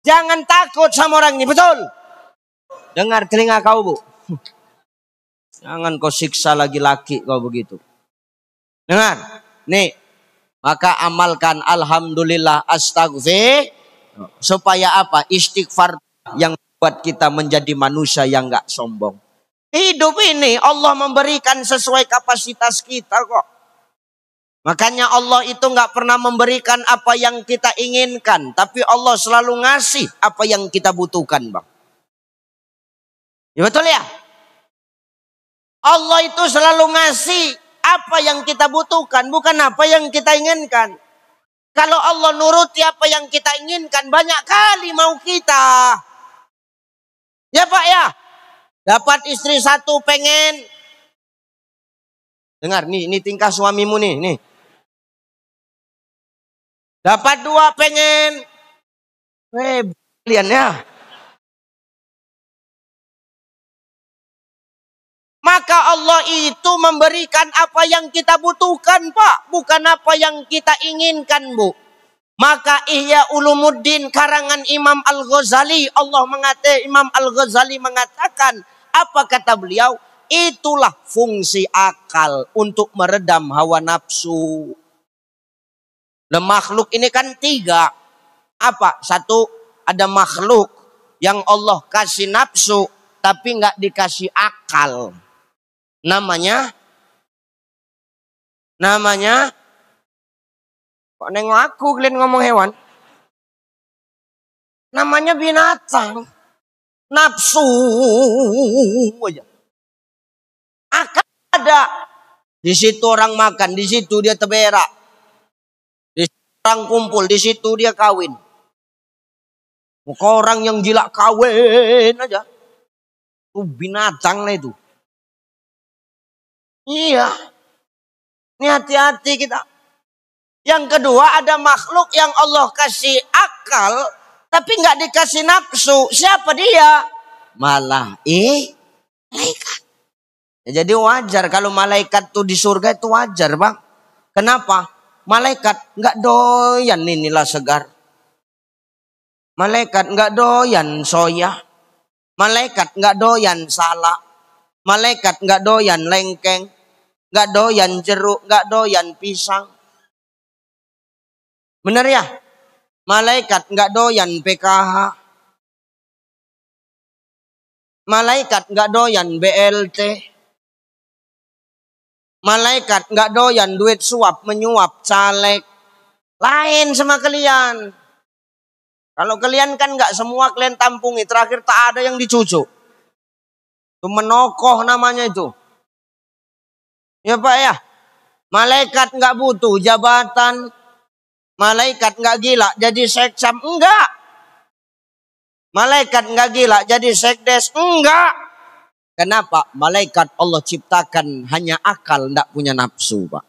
Jangan takut sama orang ini, betul? Dengar telinga kau, Bu. Jangan kau siksa laki-laki kau begitu. Dengar, nih. Maka amalkan alhamdulillah astaghfir. Supaya apa? Istighfar yang buat kita menjadi manusia yang gak sombong. Hidup ini Allah memberikan sesuai kapasitas kita kok. Makanya Allah itu gak pernah memberikan apa yang kita inginkan. Tapi Allah selalu ngasih apa yang kita butuhkan, Bang. Ya betul ya? Allah itu selalu ngasih apa yang kita butuhkan, bukan apa yang kita inginkan. Kalau Allah nuruti apa yang kita inginkan, banyak kali mau kita. Ya Pak ya, dapat istri satu pengen. Dengar, ini tingkah suamimu nih. Dapat dua pengen. Kalian ya. Maka Allah itu memberikan apa yang kita butuhkan, Pak. Bukan apa yang kita inginkan, Bu. Maka Ihya Ulumuddin karangan Imam Al-Ghazali. Imam Al-Ghazali mengatakan, apa kata beliau? Itulah fungsi akal untuk meredam hawa nafsu. Nah, makhluk ini kan tiga. Apa? Satu, ada makhluk yang Allah kasih nafsu, tapi nggak dikasih akal. Namanya kok nengok aku kalian ngomong hewan? Namanya binatang. Nafsu aja. Akal ada. Di situ orang makan, di situ dia terberak. Di situ orang kumpul, di situ dia kawin. Muka orang yang gila kawin aja. Itu binatang lah itu. Iya. Ini hati-hati kita. Yang kedua ada makhluk yang Allah kasih akal. Tapi nggak dikasih nafsu. Siapa dia? Malaikat. Ya, jadi wajar kalau malaikat tuh di surga itu wajar, Bang. Kenapa? Malaikat nggak doyan inilah segar. Malaikat nggak doyan soya. Malaikat nggak doyan salak. Malaikat nggak doyan lengkeng. Nggak doyan jeruk, nggak doyan pisang. Bener ya? Malaikat nggak doyan PKH. Malaikat nggak doyan BLT. Malaikat nggak doyan duit suap menyuap caleg. Lain sama kalian. Kalau kalian kan nggak semua kalian tampungi. Terakhir tak ada yang dicucuk. Itu menokoh namanya itu. Ya Pak ya. Malaikat nggak butuh jabatan. Malaikat nggak gila jadi seksam. Enggak. Malaikat nggak gila jadi sekdes. Enggak. Kenapa? Malaikat Allah ciptakan hanya akal, nggak punya nafsu, Pak.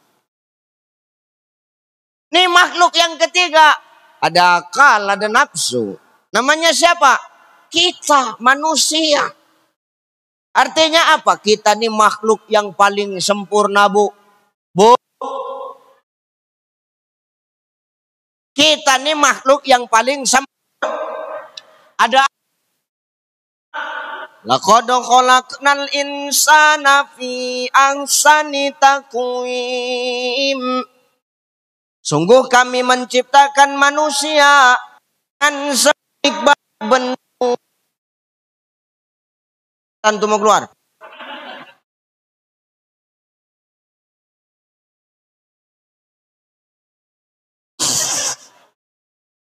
Ini makhluk yang ketiga. Ada akal, ada nafsu. Namanya siapa? Kita, manusia. Artinya apa? Kita ini makhluk yang paling sempurna, Bu. Kita ini makhluk yang paling sempurna. Ada laqad khalaqnal insana fi ahsani taqwim. Sungguh kami menciptakan manusia dengan sebaik-baik bentuk. Tentu mau keluar.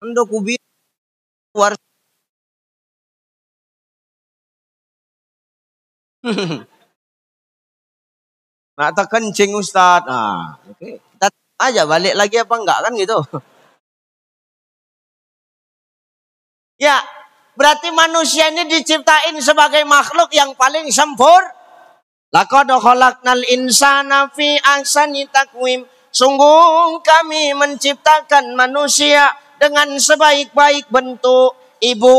Untuk kubi keluar. Nggak terkencing Ustadz. Oke. Kita aja balik lagi apa enggak kan gitu. Ya, berarti manusia ini diciptain sebagai makhluk yang paling sempurna. Laqad khalaqnal insana fi ahsani taqwim. Sungguh kami menciptakan manusia dengan sebaik-baik bentuk. Ibu,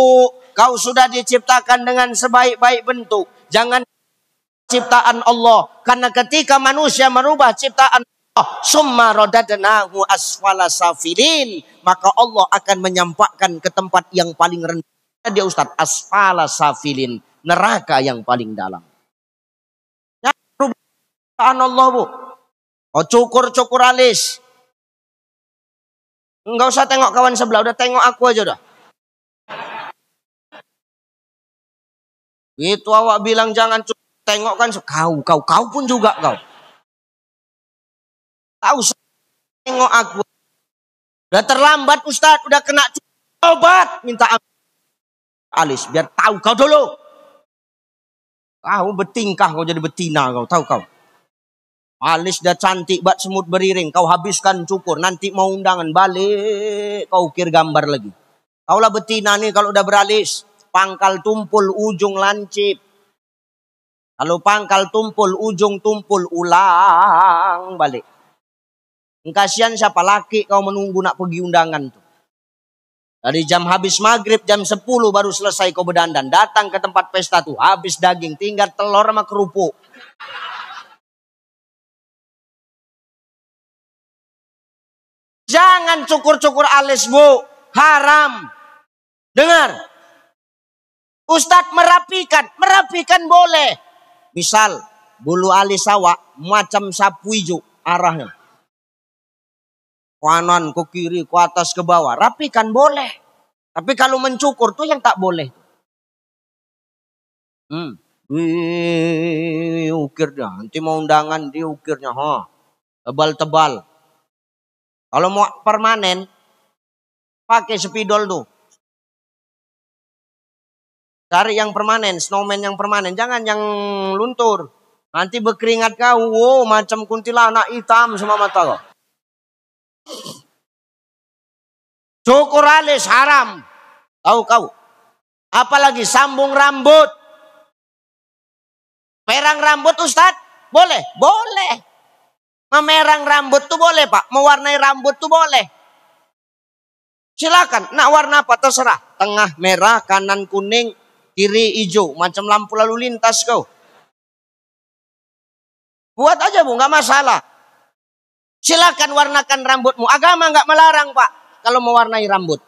kau sudah diciptakan dengan sebaik-baik bentuk. Jangan ciptaan Allah. Karena ketika manusia merubah ciptaan Summa radadnahu asfala safilin. Maka Allah akan menyampaikan ke tempat yang paling rendah. Dia Ustaz, asfala safilin. Neraka yang paling dalam. Ya, Allah bu. Oh cukur alis. Enggak usah tengok kawan sebelah. Udah tengok aku aja dah. Itu awak bilang jangan tengok kan. Kau pun juga kau. Tahu tengok aku. Udah terlambat Ustaz, udah kena obat, minta alis biar tahu kau dulu. Kau bertingkah kau jadi betina kau, tahu kau. Alis dah cantik bat semut beriring, kau habiskan cukur, nanti mau undangan balik kau ukir gambar lagi. Kaulah betina nih kalau udah beralis, pangkal tumpul ujung lancip. Kalau pangkal tumpul ujung tumpul ulang balik. Kasihan siapa laki kau menunggu nak pergi undangan tuh. Dari jam habis maghrib jam 10 baru selesai kau berdandan. Datang ke tempat pesta tuh habis daging tinggal telur sama kerupuk. Jangan cukur-cukur alis bu. Haram. Dengar. Ustadz merapikan boleh. Misal bulu alis awak macam sapu hijau arahnya. Kanan ke kiri, ke atas, ke bawah. Rapikan boleh. Tapi kalau mencukur tuh yang tak boleh. Ukirnya. Nanti mau undangan diukirnya. Tebal-tebal. Kalau mau permanen, pakai spidol tuh. Cari yang permanen, snowman yang permanen. Jangan yang luntur. Nanti berkeringat kau. Wow, macam kuntilanak hitam semua mata kau. Cukur alis haram. Tahu kau. Apalagi sambung rambut. Perang rambut Ustaz. Boleh? Boleh. Memerang rambut tuh boleh Pak. Mewarnai rambut tuh boleh. Silakan. Nak warna apa terserah. Tengah merah, kanan kuning, kiri hijau. Macam lampu lalu lintas kau. Buat aja bu, nggak masalah. Silakan warnakan rambutmu. Agama nggak melarang Pak. Kalau mewarnai rambut.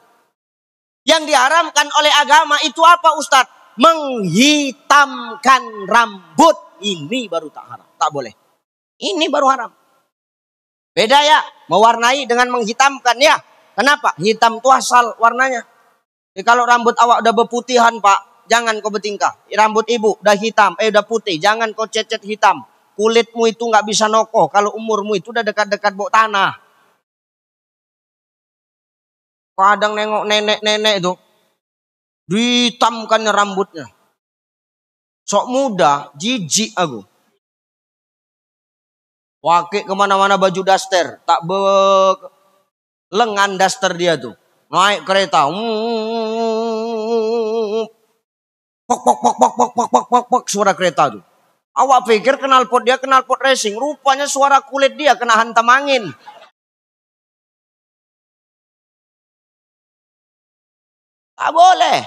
Yang diharamkan oleh agama itu apa Ustadz? Menghitamkan rambut. Ini baru tak haram. Tak boleh. Ini baru haram. Beda ya. Mewarnai dengan menghitamkan ya. Kenapa? Hitam itu asal warnanya. Jadi kalau rambut awak udah berputihan Pak. Jangan kau bertingkah. Rambut ibu udah hitam. Udah putih. Jangan kau cet hitam. Kulitmu itu nggak bisa nokoh. Kalau umurmu itu udah dekat-dekat bau tanah. Kadang nengok nenek-nenek itu. Dihitamkannya rambutnya. Sok muda, jijik aku. Pakai kemana-mana baju daster. Tak lengan daster dia tuh. Naik kereta. Pok, pok, pok, pok, pok, pok, pok, pok, pok, suara kereta tuh. Awak pikir knalpot dia knalpot racing. Rupanya suara kulit dia kena hantam angin. Tak boleh.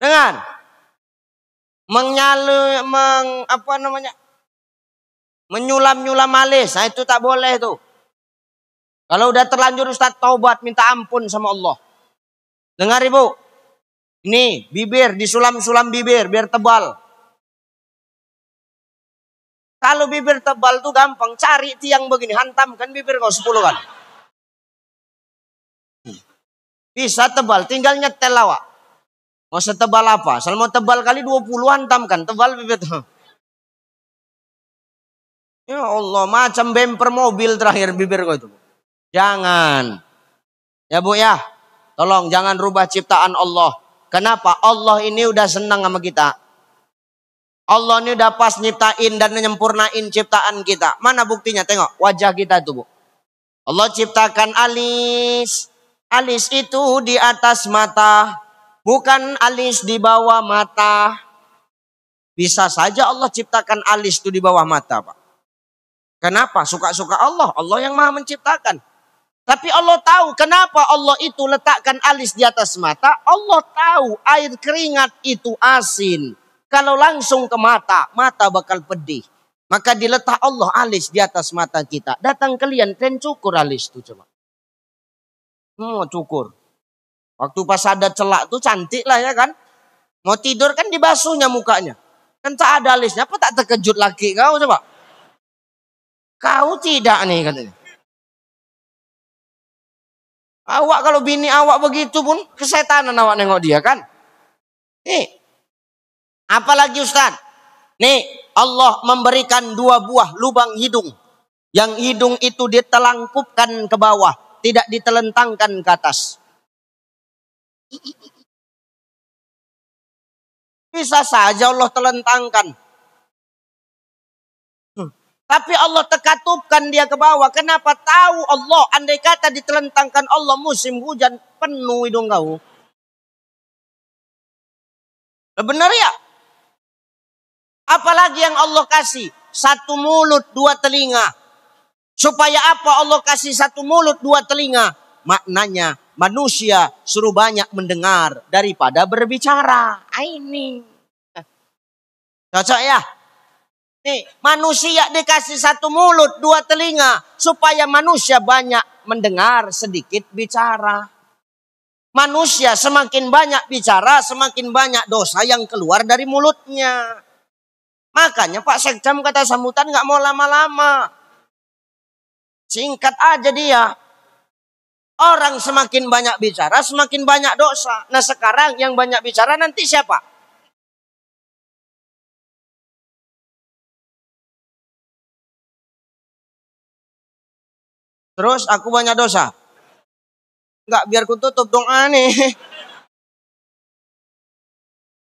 Dengar. Menyulam-nyulam alis. Nah itu tak boleh tuh. Kalau udah terlanjur Ustaz taubat minta ampun sama Allah. Dengar ibu. Ini bibir disulam-sulam bibir biar tebal. Kalau bibir tebal tuh gampang. Cari tiang begini. Hantamkan bibir kau 10 kali. Bisa tebal. Tinggal nyetel awak. Mau setebal apa? Asal mau tebal kali 20 hantamkan. Tebal bibir tuh. Ya Allah. Macam bemper mobil terakhir bibir kau itu. Jangan. Ya bu ya. Tolong jangan rubah ciptaan Allah. Kenapa? Allah ini udah senang sama kita. Allah ini udah pas nyiptain dan menyempurnain ciptaan kita. Mana buktinya? Tengok wajah kita itu bu. Allah ciptakan alis. Alis itu di atas mata. Bukan alis di bawah mata. Bisa saja Allah ciptakan alis itu di bawah mata Pak. Kenapa? Suka-suka Allah. Allah yang maha menciptakan. Tapi Allah tahu kenapa Allah itu letakkan alis di atas mata. Allah tahu air keringat itu asin. Kalau langsung ke mata, mata bakal pedih. Maka diletak Allah alis di atas mata kita. Datang kalian cukur alis tuh coba. Cukur. Waktu pas ada celak tuh cantik lah ya kan. Mau tidur kan dibasuhnya mukanya. Kan tak ada alisnya. Apa tak terkejut laki kau coba? Kau tidak nih katanya. Awak kalau bini awak begitu pun kesetanan awak nengok dia kan. Nih. Apalagi Ustaz? Nih Allah memberikan 2 buah lubang hidung. Yang hidung itu ditelangkupkan ke bawah. Tidak ditelentangkan ke atas. Bisa saja Allah telentangkan. Tapi Allah tekatupkan dia ke bawah. Kenapa? Tahu Allah. Andai kata ditelentangkan Allah musim hujan. Penuh hidung kau. Benar ya? Apalagi yang Allah kasih. 1 mulut 2 telinga. Supaya apa Allah kasih 1 mulut 2 telinga? Maknanya manusia suruh banyak mendengar daripada berbicara. Ini. Cocok ya? Nih, manusia dikasih 1 mulut 2 telinga. Supaya manusia banyak mendengar sedikit bicara. Manusia semakin banyak bicara, semakin banyak dosa yang keluar dari mulutnya. Makanya Pak Sekjam kata sambutan gak mau lama-lama. Singkat aja dia. Orang semakin banyak bicara, semakin banyak dosa. Nah sekarang yang banyak bicara nanti siapa? Terus aku banyak dosa. Enggak, biar ku tutup doa nih.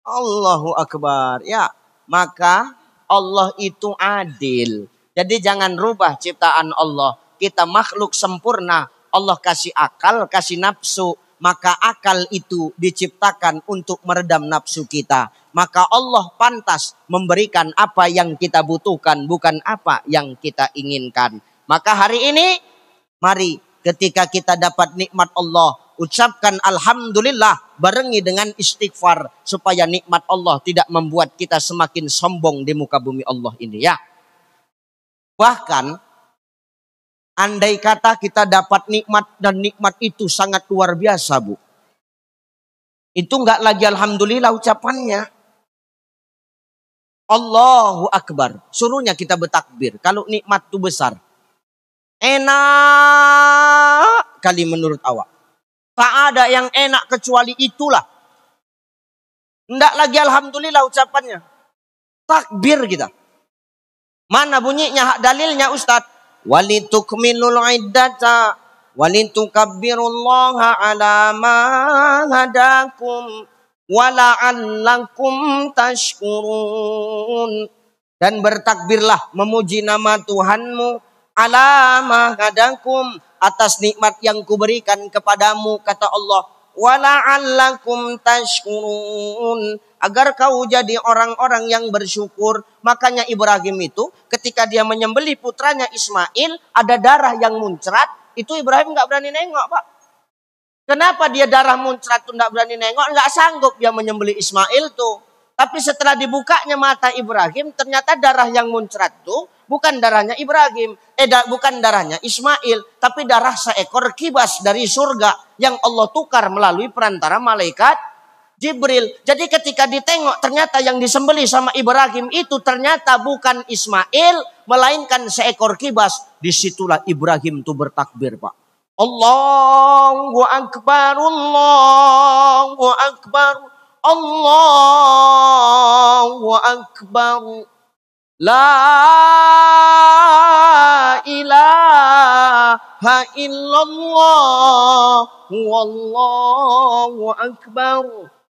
Allahu Akbar. Ya, maka Allah itu adil. Jadi jangan rubah ciptaan Allah. Kita makhluk sempurna. Allah kasih akal, kasih nafsu. Maka akal itu diciptakan untuk meredam nafsu kita. Maka Allah pantas memberikan apa yang kita butuhkan. Bukan apa yang kita inginkan. Maka hari ini, mari ketika kita dapat nikmat Allah, ucapkan alhamdulillah barengi dengan istighfar supaya nikmat Allah tidak membuat kita semakin sombong di muka bumi Allah ini ya. Bahkan andai kata kita dapat nikmat dan nikmat itu sangat luar biasa, Bu. Itu enggak lagi alhamdulillah ucapannya. Allahu Akbar. Suruhnya kita bertakbir kalau nikmat itu besar. Enak kali menurut awak. Tak ada yang enak kecuali itulah. Tidak lagi alhamdulillah ucapannya. Takbir kita. Mana bunyinya, hak dalilnya Ustaz? Walitukmilul iddata walitukabbirullaha ala ma hadakum wala'allakum tashkurun. Dan bertakbirlah memuji nama Tuhanmu ala ma hadakum, atas nikmat yang kuberikan kepadamu, kata Allah. Wala'allakum tashkurun, agar kau jadi orang-orang yang bersyukur. Makanya Ibrahim itu ketika dia menyembelih putranya Ismail, ada darah yang muncrat. Itu Ibrahim gak berani nengok, Pak. Kenapa dia darah muncrat tuh gak berani nengok? Gak sanggup dia menyembelih Ismail tuh. Tapi setelah dibukanya mata Ibrahim, ternyata darah yang muncrat tuh bukan darahnya Ibrahim, bukan darahnya Ismail, tapi darah seekor kibas dari surga yang Allah tukar melalui perantara malaikat Jibril. Jadi ketika ditengok ternyata yang disembelih sama Ibrahim itu ternyata bukan Ismail, melainkan seekor kibas. Disitulah Ibrahim tuh bertakbir, Pak. Allahu Akbar, Allahu Akbar, Allahu Akbar. La ilaha illallah wallahu akbar,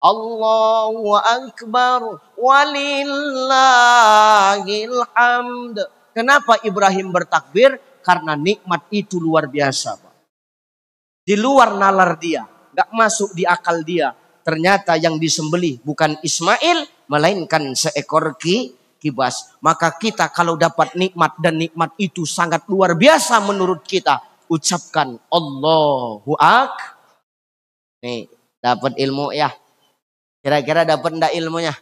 Allahu akbar, walillahil hamd. Kenapa Ibrahim bertakbir? Karena nikmat itu luar biasa, Pak. Di luar nalar dia, gak masuk di akal dia. Ternyata yang disembelih bukan Ismail, melainkan seekor kibas. Maka kita kalau dapat nikmat dan nikmat itu sangat luar biasa menurut kita, ucapkan Allahu Akbar. Nih, dapat ilmu ya. Kira-kira dapat enggak ilmunya?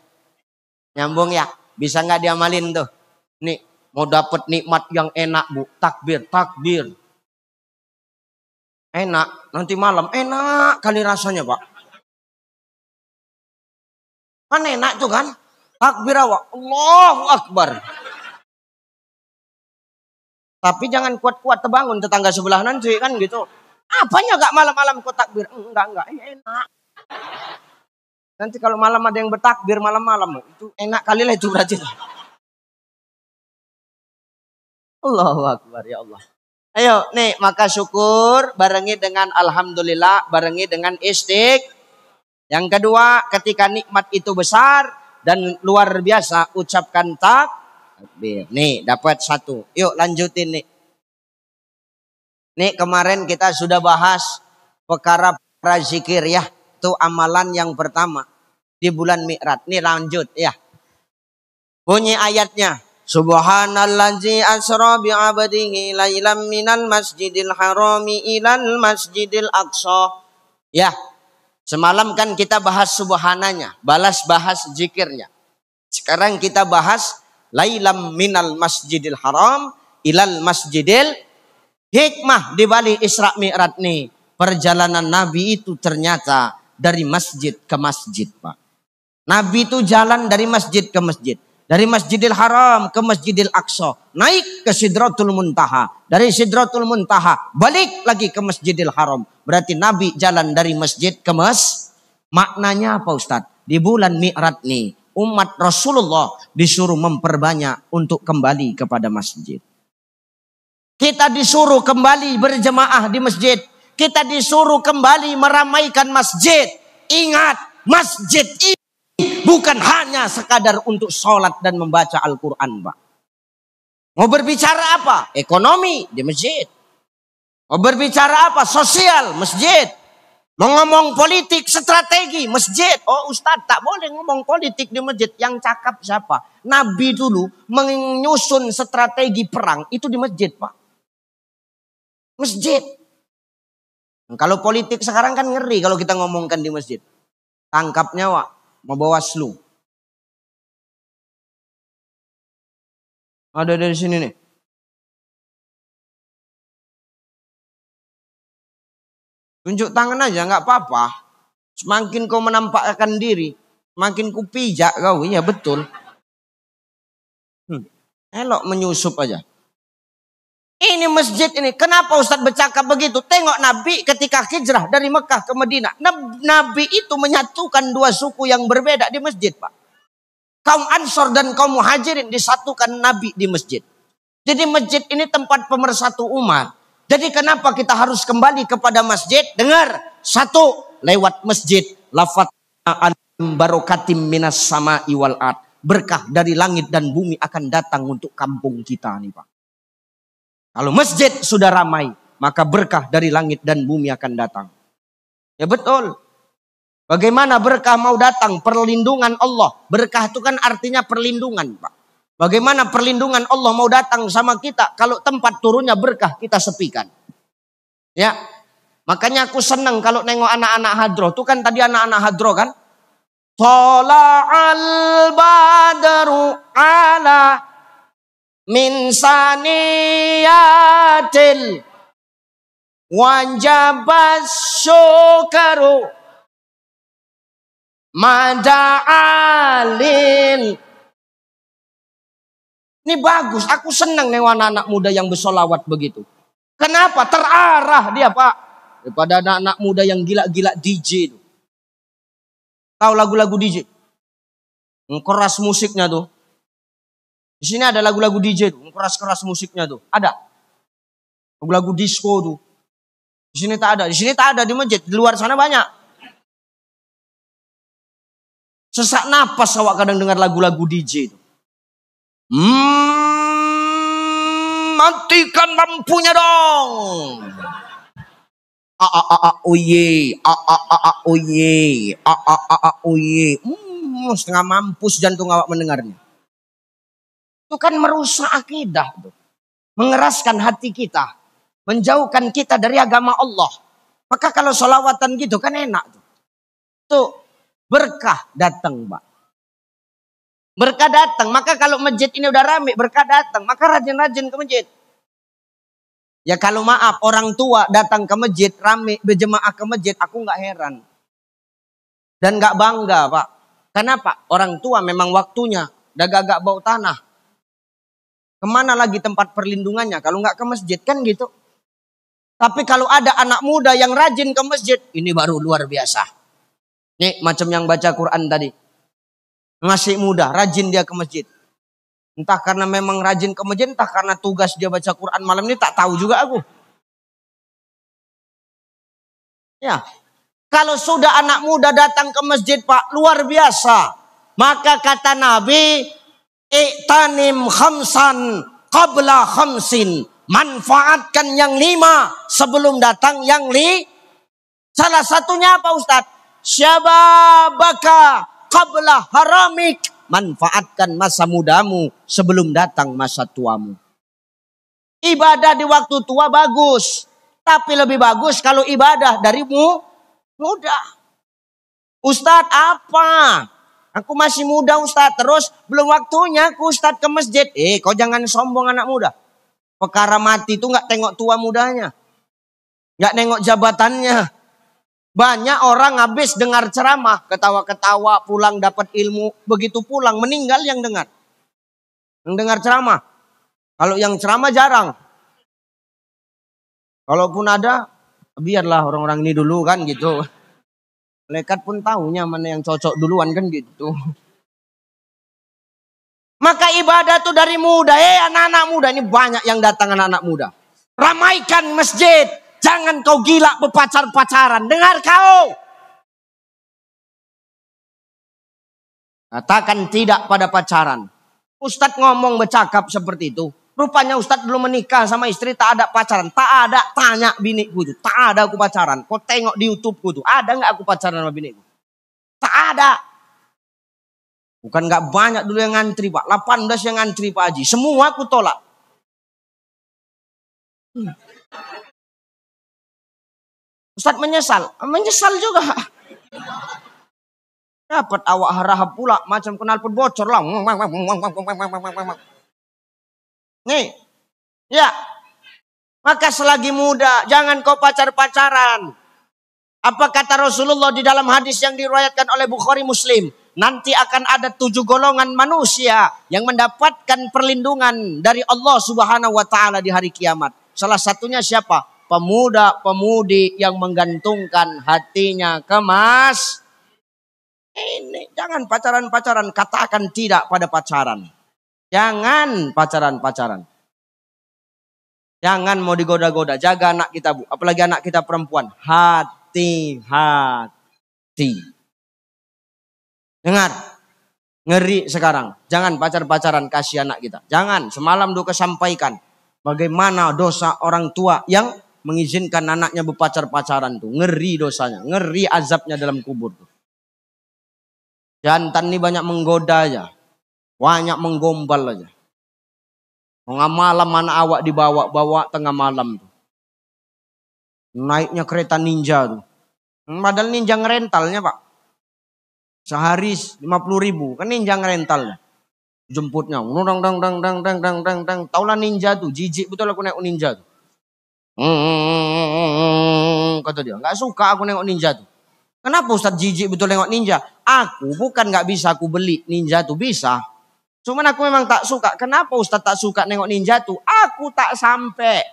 Nyambung ya? Bisa enggak diamalin tuh? Nih, Mau dapat nikmat yang enak, Bu, takbir, takbir. Enak, nanti malam enak kali rasanya, Pak. Kan enak tuh kan? Takbir awak, Allahu Akbar. Tapi jangan kuat-kuat terbangun tetangga sebelah nanti kan gitu. Apanya gak malam-malam kok takbir? Enggak, ini enak. Nanti kalau malam ada yang bertakbir malam-malam, itu enak kali lah itu berarti. Allahu Akbar, ya Allah. Ayo nih, maka syukur barengi dengan alhamdulillah, barengi dengan istiq. Yang kedua, ketika nikmat itu besar dan luar biasa, ucapkan takbir. Nih, dapat satu. Yuk lanjutin nih. Nih kemarin kita sudah bahas perkara zikir ya. Itu amalan yang pertama di bulan Mi'raj. Nih lanjut ya. Bunyi ayatnya. Subhanallazi asra bi'abdihi lailam minal masjidil harami ilal masjidil aqsa. Ya, semalam kan kita bahas subhananya, bahas zikirnya. Sekarang kita bahas lailam minal masjidil haram ilal masjidil. Hikmah di balik Isra Mi'raj nih. Perjalanan Nabi itu ternyata dari masjid ke masjid, Pak. Nabi itu jalan dari masjid ke masjid. Dari Masjidil Haram ke Masjidil Aqsa. Naik ke Sidratul Muntaha. Dari Sidratul Muntaha balik lagi ke Masjidil Haram. Berarti Nabi jalan dari masjid ke Maknanya apa Ustaz? Di bulan Mi'raj nih, umat Rasulullah disuruh memperbanyak untuk kembali kepada masjid. Kita disuruh kembali berjemaah di masjid. Kita disuruh kembali meramaikan masjid. Ingat, masjid ini bukan hanya sekadar untuk sholat dan membaca Al-Quran, Pak. Mau berbicara apa? Ekonomi di masjid. Mau berbicara apa? Sosial, masjid. Mau ngomong politik, strategi, masjid. Oh Ustadz, tak boleh ngomong politik di masjid. Yang cakap siapa? Nabi dulu menyusun strategi perang itu di masjid, Pak. Masjid. Kalau politik sekarang kan ngeri kalau kita ngomongkan di masjid. Tangkap nyawa. Mau Bawaslu. Ada dari sini nih. Tunjuk tangan aja nggak apa-apa. Semakin kau menampakkan diri, semakin ku pijak kau. Iya betul. Elok menyusup aja. Ini masjid ini. Kenapa Ustadz bercakap begitu? Tengok Nabi ketika hijrah dari Mekah ke Madinah. Nabi itu menyatukan dua suku yang berbeda di masjid, Pak. Kaum Ansor dan kaum Muhajirin disatukan Nabi di masjid. Jadi masjid ini tempat pemersatu umat. Jadi kenapa kita harus kembali kepada masjid? Dengar. Satu, lewat masjid. Lafat barokatim minas sama'i wal ard. Berkah dari langit dan bumi akan datang untuk kampung kita nih, Pak. Kalau masjid sudah ramai, maka berkah dari langit dan bumi akan datang. Ya betul. Bagaimana berkah mau datang? Perlindungan Allah. Berkah itu kan artinya perlindungan, Pak. Bagaimana perlindungan Allah mau datang sama kita kalau tempat turunnya berkah kita sepikan. Ya. Makanya aku senang kalau nengok anak-anak hadroh. Itu kan tadi anak-anak hadroh kan. Tola'al badru ala min saniyatil wajabas syukaru mada'alil. Ini bagus, aku senang nih anak-anak muda yang bersolawat begitu. Kenapa? Terarah dia, Pak. Daripada anak-anak muda yang gila-gila DJ itu. Tahu lagu-lagu DJ? Keras musiknya tuh. Di sini ada lagu-lagu DJ tuh, keras-keras musiknya tuh. Ada. Lagu-lagu disco tuh. Di sini tak ada. Di sini tak ada di masjid. Di luar sana banyak. Sesak napas awak kadang dengar lagu-lagu DJ itu. Matikan lampunya dong. Oye. Setengah mampus jantung awak mendengarnya. Itu kan merusak akidah. Mengeraskan hati kita. Menjauhkan kita dari agama Allah. Maka kalau sholawatan gitu kan enak. Tuh berkah datang, Pak. Berkah datang. Maka kalau masjid ini udah rame, berkah datang. Maka rajin-rajin ke masjid. Ya kalau maaf, orang tua datang ke masjid, rame, berjemaah ke masjid, aku nggak heran. Dan nggak bangga, Pak. Kenapa? Orang tua memang waktunya udah gagak bau tanah. Kemana lagi tempat perlindungannya kalau nggak ke masjid, kan gitu. Tapi kalau ada anak muda yang rajin ke masjid, ini baru luar biasa. Nih macam yang baca Quran tadi. Masih muda, rajin dia ke masjid. Entah karena memang rajin ke masjid, entah karena tugas dia baca Quran malam ini, tak tahu juga aku. Ya, kalau sudah anak muda datang ke masjid, Pak, luar biasa. Maka kata Nabi, "I'tanim khamsan qabla khamsin." Manfaatkan yang 5 sebelum datang yang Salah satunya apa, Ustaz? Syababaka qabla haramik. Manfaatkan masa mudamu sebelum datang masa tuamu. Ibadah di waktu tua bagus. Tapi lebih bagus kalau ibadah darimu muda. Ustaz apa? Aku masih muda Ustaz. Terus belum waktunya aku Ustaz ke masjid. Kau jangan sombong anak muda. Perkara mati itu gak tengok tua mudanya. Gak nengok jabatannya. Banyak orang habis dengar ceramah, ketawa-ketawa, pulang dapat ilmu, begitu pulang meninggal yang dengar. Yang dengar ceramah. Kalau yang ceramah jarang. Kalaupun ada, biarlah orang-orang ini dulu kan gitu. Malaikat pun tahunya mana yang cocok duluan kan gitu. Maka ibadah tuh dari muda. Anak-anak muda ini banyak yang datang anak-anak muda. Ramaikan masjid. Jangan kau gila berpacar-pacaran. Dengar kau. Katakan tidak pada pacaran. Ustadz ngomong bercakap seperti itu. Rupanya Ustadz belum menikah sama istri, tak ada pacaran. Tak ada, tanya biniku itu. Tak ada aku pacaran. Kau tengok di YouTubeku tuh. Ada gak aku pacaran sama biniku? Tak ada. Bukan gak banyak dulu yang ngantri Pak. 18 yang ngantri Pak Haji. Semua aku tolak. Ustadz menyesal. Menyesal juga. Dapat awak harahap pula. Macam knalpot bocor lah. Nih. Ya. Maka selagi muda. Jangan kau pacar-pacaran. Apa kata Rasulullah di dalam hadis yang diriwayatkan oleh Bukhari Muslim. Nanti akan ada 7 golongan manusia. Yang mendapatkan perlindungan dari Allah subhanahu wa ta'ala di hari kiamat. Salah satunya siapa? Pemuda-pemudi yang menggantungkan hatinya ke mas. Ini jangan pacaran-pacaran, katakan tidak pada pacaran. Jangan pacaran-pacaran. Jangan mau digoda-goda, jaga anak kita Bu, apalagi anak kita perempuan. Hati-hati. Dengar, ngeri sekarang. Jangan pacar-pacaran, kasih anak kita. Jangan, semalam Duka sampaikan bagaimana dosa orang tua yang mengizinkan anaknya berpacar-pacaran tuh. Ngeri dosanya. Ngeri azabnya dalam kubur tuh. Jantan ini banyak menggoda aja. Banyak menggombal aja. Tengah malam anak awak dibawa tengah malam tuh. Naiknya kereta ninja tuh. Padahal ninja ngerentalnya Pak. Sehari 50.000. Kan ninja ngerentalnya. Jemputnya. Taulah ninja tuh. Jijik betul aku naik ninja tuh. Kata dia, nggak suka aku nengok ninja tuh. Kenapa Ustadz jijik betul nengok ninja? Aku bukan nggak bisa aku beli ninja tuh, bisa. Cuman aku memang tak suka. Kenapa Ustadz tak suka nengok ninja tuh? Aku tak sampai.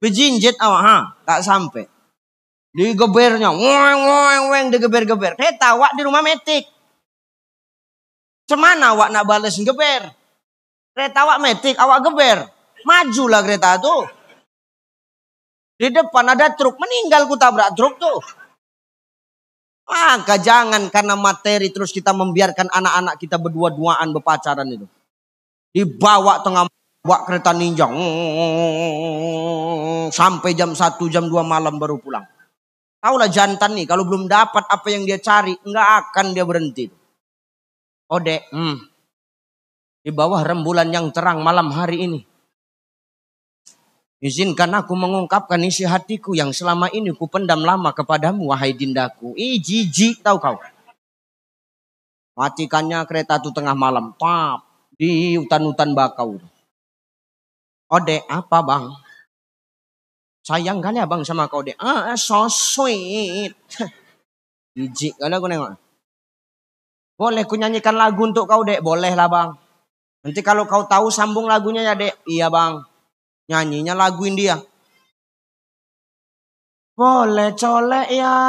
Bejinjet awak, tak sampai. Digebernya, weng digeber-geber. Kereta awak di rumah metik. Cemana awak nak bales geber? Kereta awak metik, awak geber. Majulah kereta tuh. Di depan ada truk, meninggal ku tabrak truk tuh. Maka jangan karena materi terus kita membiarkan anak-anak kita berdua-duaan berpacaran itu. Dibawa tengah bawa kereta ninja. Sampai jam 1, jam 2 malam baru pulang. Taulah jantan nih, kalau belum dapat apa yang dia cari, nggak akan dia berhenti. Ode, di bawah rembulan yang terang malam hari ini. Izinkan aku mengungkapkan isi hatiku yang selama ini ku pendam lama kepadamu, wahai dindaku. Ih, jijik tahu kau. Matikannya kereta itu tengah malam. Pap, di hutan-hutan bakau. Ode, apa bang? Sayang kali abang sama kau, Dek. Ah, so sweet. Jijik kali aku nengok. Boleh ku nyanyikan lagu untuk kau, Dek? Boleh lah bang. Nanti kalau kau tahu sambung lagunya ya, Dek. Iya bang. Nyanyinya lagu India. Boleh colek ya.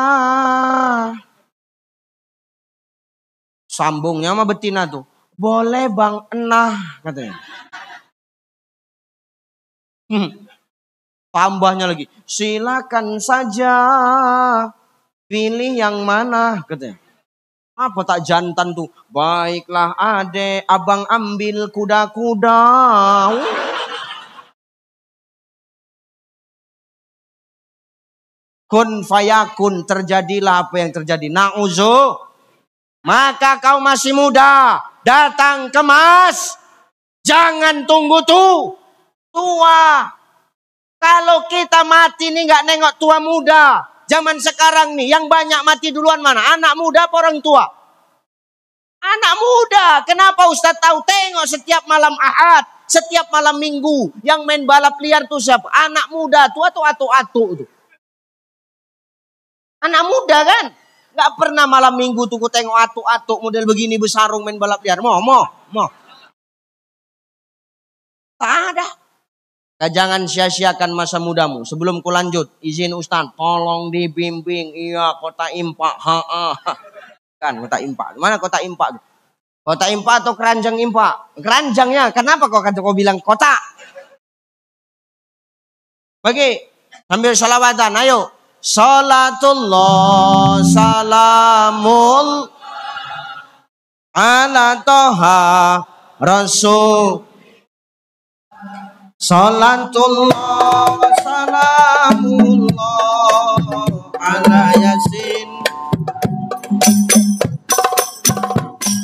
Sambungnya sama betina tuh. Boleh bang, enah katanya. Tambahnya lagi. Silakan saja. Pilih yang mana katanya. Apa tak jantan tuh? Baiklah adek, abang ambil kuda-kuda. Kun fayakun, terjadilah apa yang terjadi. Na'uzu. Maka kau masih muda, datang kemas. Jangan tunggu tua. Kalau kita mati nih nggak nengok tua muda. Zaman sekarang nih yang banyak mati duluan mana? Anak muda apa orang tua? Anak muda. Kenapa Ustaz tahu? Tengok setiap malam Ahad, setiap malam Minggu yang main balap liar tuh siapa? Anak muda. Tua tuh atu-atu tuh. Anak muda kan? Gak pernah malam minggu tuh ku tengok atuk-atuk model begini bersarung main balap liar. Mau. Tak ada. Jangan sia-siakan masa mudamu. Sebelum ku lanjut, izin Ustaz, tolong dibimbing. Iya, kota impak. Kan kota impak. Mana kota impak? Kota impak atau keranjang impak? Keranjangnya. Kenapa kau bilang kota? Bagi, sambil sholawatan, ayo. Salatullah salamul ala toha rasul. Salatullah salamullah ala yasin.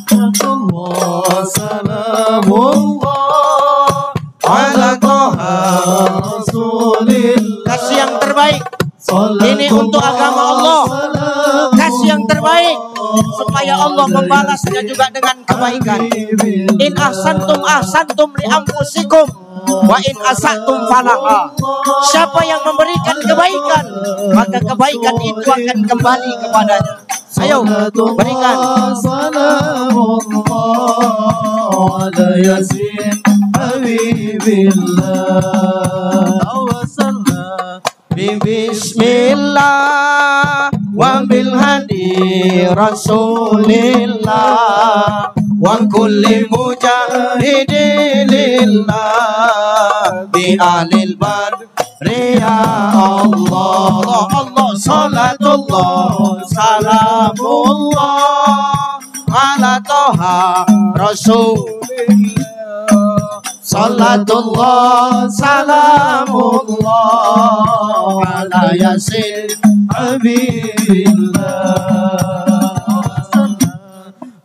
Salatullah salamullah ala toha rasulillah. Kasih yang terbaik. Ini untuk agama Allah. Kasih yang terbaik supaya Allah membalasnya juga dengan kebaikan. In ahsantum li anfusikum wa in asatum falaha. Siapa yang memberikan kebaikan, maka kebaikan itu akan kembali kepadanya. Ayo berikan. Bismillah wa bil hadi rasulillah wa kulli mujahidilillah bi alil badri ya Allah. Allah salatullah salamullah ala toha rasulillah. Salatullah salamullah ala yasin habibillah.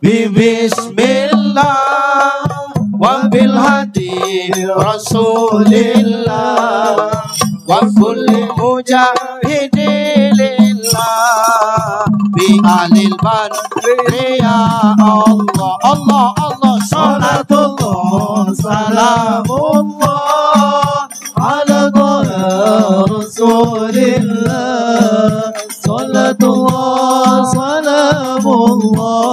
Bismillah wa bil hadi rasulillah wa kulli mujahidilillah bi alil badri ya Allah. Allah salatullah salamullah ala rasulillah. Salatullah salamullah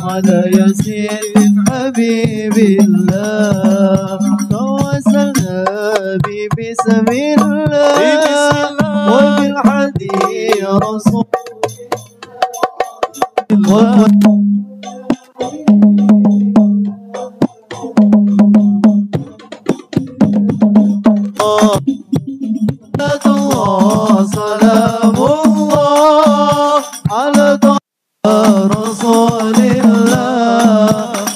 ala yasin habibillah. Tawassalna bi bismillah wa bil hadi rasulillah. Salamullah ala rasulillah.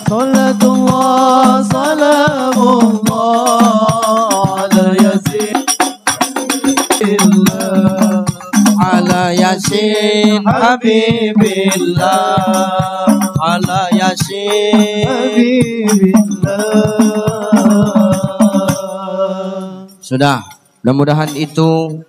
Salatullah salamullah ala yasin ala yasin habibillah ala yasin habibillah. Sudah. Mudah-mudahan itu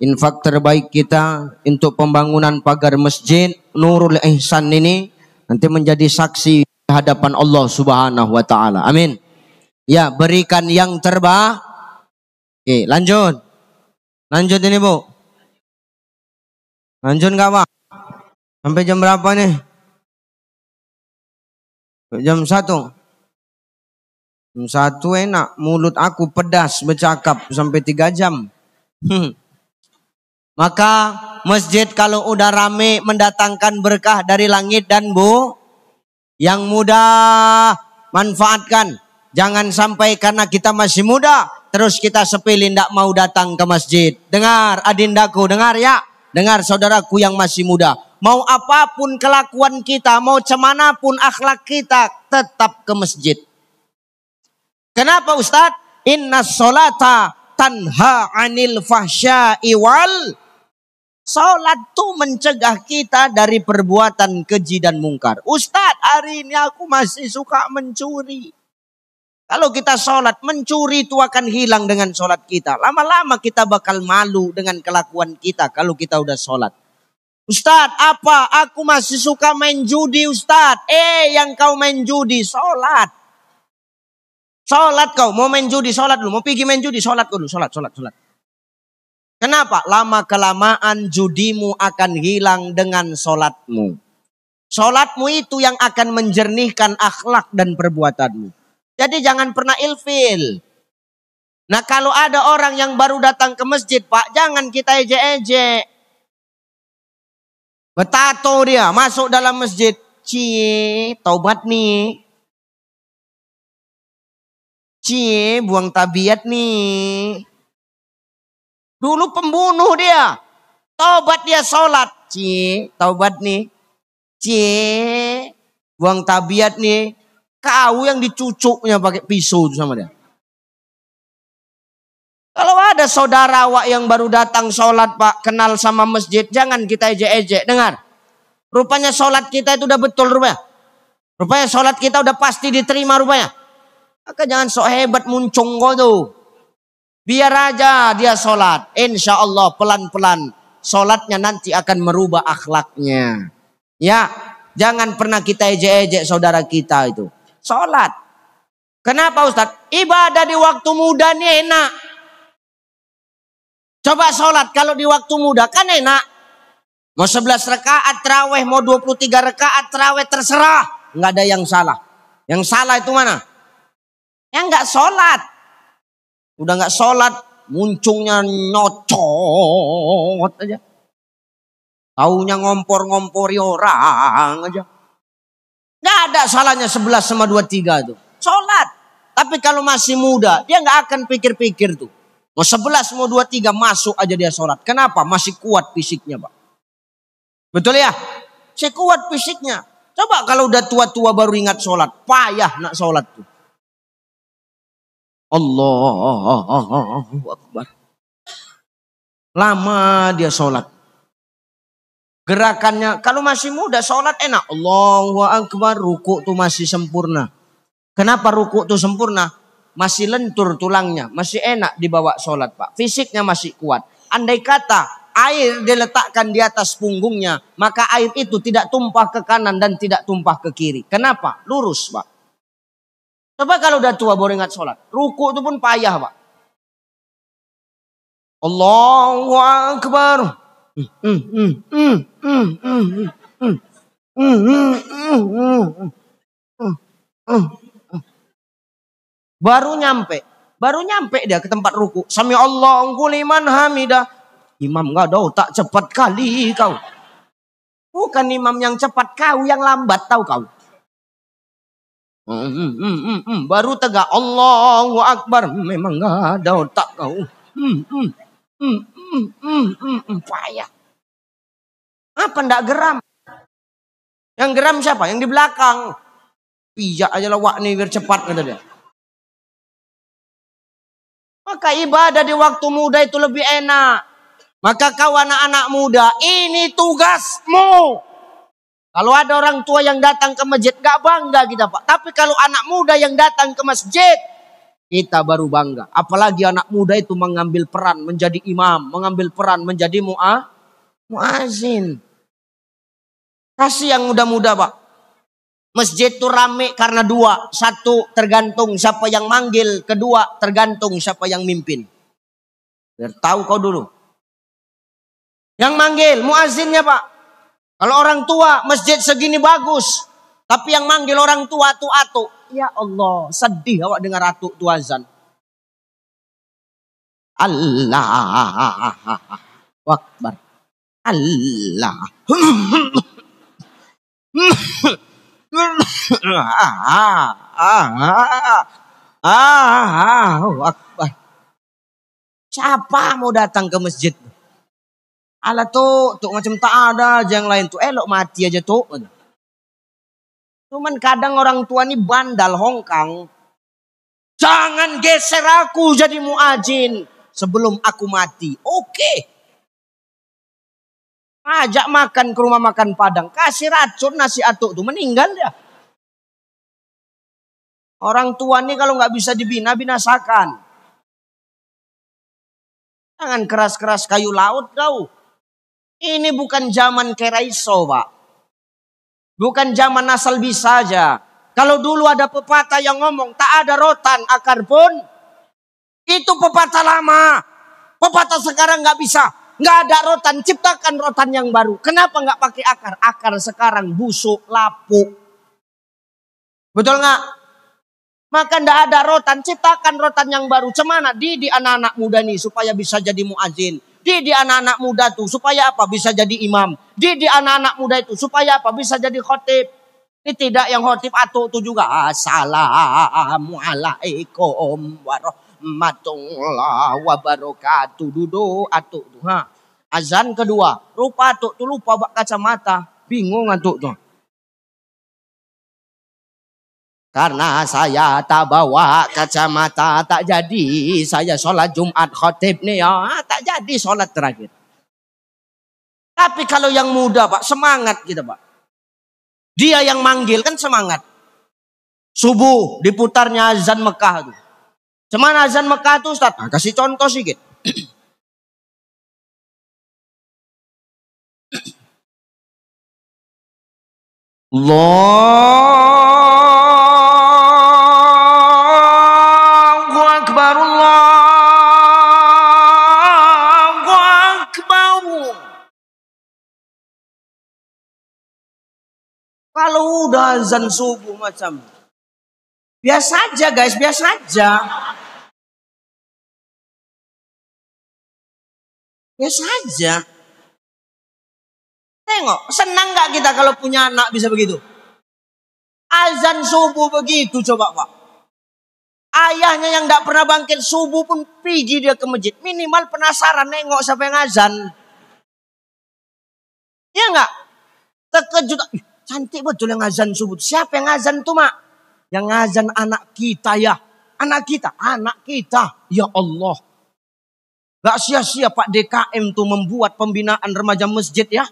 infak terbaik kita untuk pembangunan pagar masjid Nurul Ihsan ini nanti menjadi saksi di hadapan Allah Subhanahu wa taala. Amin. Ya, berikan yang terbaik. Oke, lanjut. Lanjut ini, Bu. Lanjut enggak, Pak? Sampai jam berapa nih? Jam 1. Jam 1 enak. Mulut aku pedas bercakap sampai 3 jam. Maka masjid kalau udah rame mendatangkan berkah dari langit dan bu. Yang muda manfaatkan. Jangan sampai karena kita masih muda terus kita sepilih tidak mau datang ke masjid. Dengar adindaku, dengar ya. Dengar saudaraku yang masih muda. Mau apapun kelakuan kita, mau cemanapun akhlak kita, tetap ke masjid. Kenapa Ustadz? Inna sholata tanha anil fahsya'i wal. Sholat tuh mencegah kita dari perbuatan keji dan mungkar. Ustadz, hari ini aku masih suka mencuri. Kalau kita sholat, mencuri itu akan hilang dengan sholat kita. Lama-lama kita bakal malu dengan kelakuan kita kalau kita udah sholat. Ustadz, apa? Aku masih suka main judi, Ustadz. Yang kau main judi, sholat. Sholat kau, mau main judi, sholat dulu. Mau pergi main judi, sholat dulu. Sholat. Kenapa? Lama-kelamaan judimu akan hilang dengan sholatmu. Sholatmu itu yang akan menjernihkan akhlak dan perbuatanmu. Jadi jangan pernah ilfil. Nah kalau ada orang yang baru datang ke masjid, Pak, jangan kita ejek-ejek. Betato dia masuk dalam masjid. Cie, taubat nih. Cie, buang tabiat nih. Dulu pembunuh dia. Taubat dia sholat. Cie, taubat nih. Cie, buang tabiat nih. Kau yang dicucuknya pakai pisau sama dia. Kalau ada saudara awak yang baru datang sholat, Pak, kenal sama masjid, jangan kita ejek-ejek. Dengar, rupanya sholat kita itu udah betul rupanya. Rupanya sholat kita udah pasti diterima rupanya. Maka jangan sok hebat muncung kau tuh. Biar aja dia sholat. Insya Allah pelan-pelan sholatnya nanti akan merubah akhlaknya. Ya, jangan pernah kita ejek-ejek saudara kita itu. Sholat. Kenapa Ustadz? Ibadah di waktu muda nih enak. Coba sholat kalau di waktu muda kan enak. Mau 11 rakaat terawih, mau 23 rakaat terawih terserah. Nggak ada yang salah. Yang salah itu mana? Yang nggak sholat. Udah nggak sholat, muncungnya nyocot aja. Taunya ngompor-ngompori orang aja. Nggak ada salahnya 11 sama 23 itu. Sholat. Tapi kalau masih muda, dia nggak akan pikir-pikir tuh. Mau 11, mau 23 masuk aja dia sholat. Kenapa? Masih kuat fisiknya, Pak. Betul ya? Masih kuat fisiknya. Coba kalau udah tua-tua baru ingat sholat. Payah nak sholat tuh. Allahu Akbar. Lama dia sholat. Gerakannya, kalau masih muda sholat enak. Allahu Akbar, ruku tuh masih sempurna. Kenapa ruku tuh sempurna? Masih lentur tulangnya, masih enak dibawa sholat, Pak. Fisiknya masih kuat. Andai kata air diletakkan di atas punggungnya, maka air itu tidak tumpah ke kanan dan tidak tumpah ke kiri. Kenapa? Lurus, Pak. Coba kalau udah tua baru ingat sholat. Ruku itu pun payah, Pak. Allahu Akbar. Baru nyampe dia ke tempat ruku. Sami Allahu liman hamidah. Imam nggak ada otak cepat kali kau. Bukan imam yang cepat, kau yang lambat tahu kau. Baru tegak Allahu Akbar. Memang nggak ada otak kau. Payah. Apa ndak geram? Yang geram siapa? Yang di belakang. Pijak aja lawak nih biar cepat kata dia. Maka ibadah di waktu muda itu lebih enak. Maka kau anak-anak muda, ini tugasmu. Kalau ada orang tua yang datang ke masjid, gak bangga kita, Pak. Tapi kalau anak muda yang datang ke masjid, kita baru bangga. Apalagi anak muda itu mengambil peran menjadi imam, mengambil peran menjadi muazin. Kasih yang muda-muda, Pak. Masjid itu rame karena dua. Satu, tergantung siapa yang manggil. Kedua, tergantung siapa yang mimpin. Biar tahu kau dulu. Yang manggil, muazinnya, Pak. Kalau orang tua, masjid segini bagus. Tapi yang manggil orang tua, atu-atu. Ya Allah, sedih awak dengar atu tu azan. Allah Akbar. Allah. Akbar. Siapa mau datang ke masjid? Alah tuh macam tak ada aja yang lain tuh. Elok mati aja tuh. Cuman kadang orang tua ini bandal hongkang. Jangan geser aku jadi muazin sebelum aku mati. Oke. Ajak makan ke rumah makan Padang. Kasih racun nasi atuk tuh. Meninggal dia. Orang tua ini kalau nggak bisa dibina, binasakan. Jangan keras-keras kayu laut kau. Ini bukan zaman Keraiso, Pak. Bukan zaman asal bisa aja. Kalau dulu ada pepatah yang ngomong, tak ada rotan akar pun. Itu pepatah lama. Pepatah sekarang nggak bisa. Nggak ada rotan, ciptakan rotan yang baru. Kenapa nggak pakai akar? Akar sekarang busuk, lapuk. Betul nggak? Maka nggak ada rotan, ciptakan rotan yang baru. Cemana? Didik anak-anak muda nih supaya bisa jadi muazin. Didik anak-anak muda tuh supaya apa? Bisa jadi imam. Didik anak-anak muda itu supaya apa? Bisa jadi khotib. Ini tidak yang khotib atu itu juga. Assalamualaikum warahmatullahi wabarakatuh. Duduk atu tuh. Azan kedua. Rupa atu tuh lupa bak kacamata. Bingung atu tuh. Karena saya tak bawa kacamata, tak jadi saya sholat Jumat khotib nih ya, tak jadi sholat terakhir. Tapi kalau yang muda Pak, semangat kita Pak. Dia yang manggil kan semangat. Subuh diputarnya azan Mekah tuh. Cuman azan Mekah tuh Ustaz, kasih contoh sedikit. Allahu Akbar, Allahu Akbar. Kalau udah azan subuh macam biasa aja guys, biasa aja. Biasa aja. Tengok, senang gak kita kalau punya anak bisa begitu? Azan subuh begitu coba Pak. Ayahnya yang gak pernah bangkit subuh pun pergi dia ke masjid. Minimal penasaran nengok siapa yang azan. Ya gak? Terkejut. Cantik betul yang azan subuh. Siapa yang azan tuh Mak? Yang azan anak kita ya. Anak kita. Anak kita. Ya Allah. Gak sia-sia Pak DKM tuh membuat pembinaan remaja masjid ya.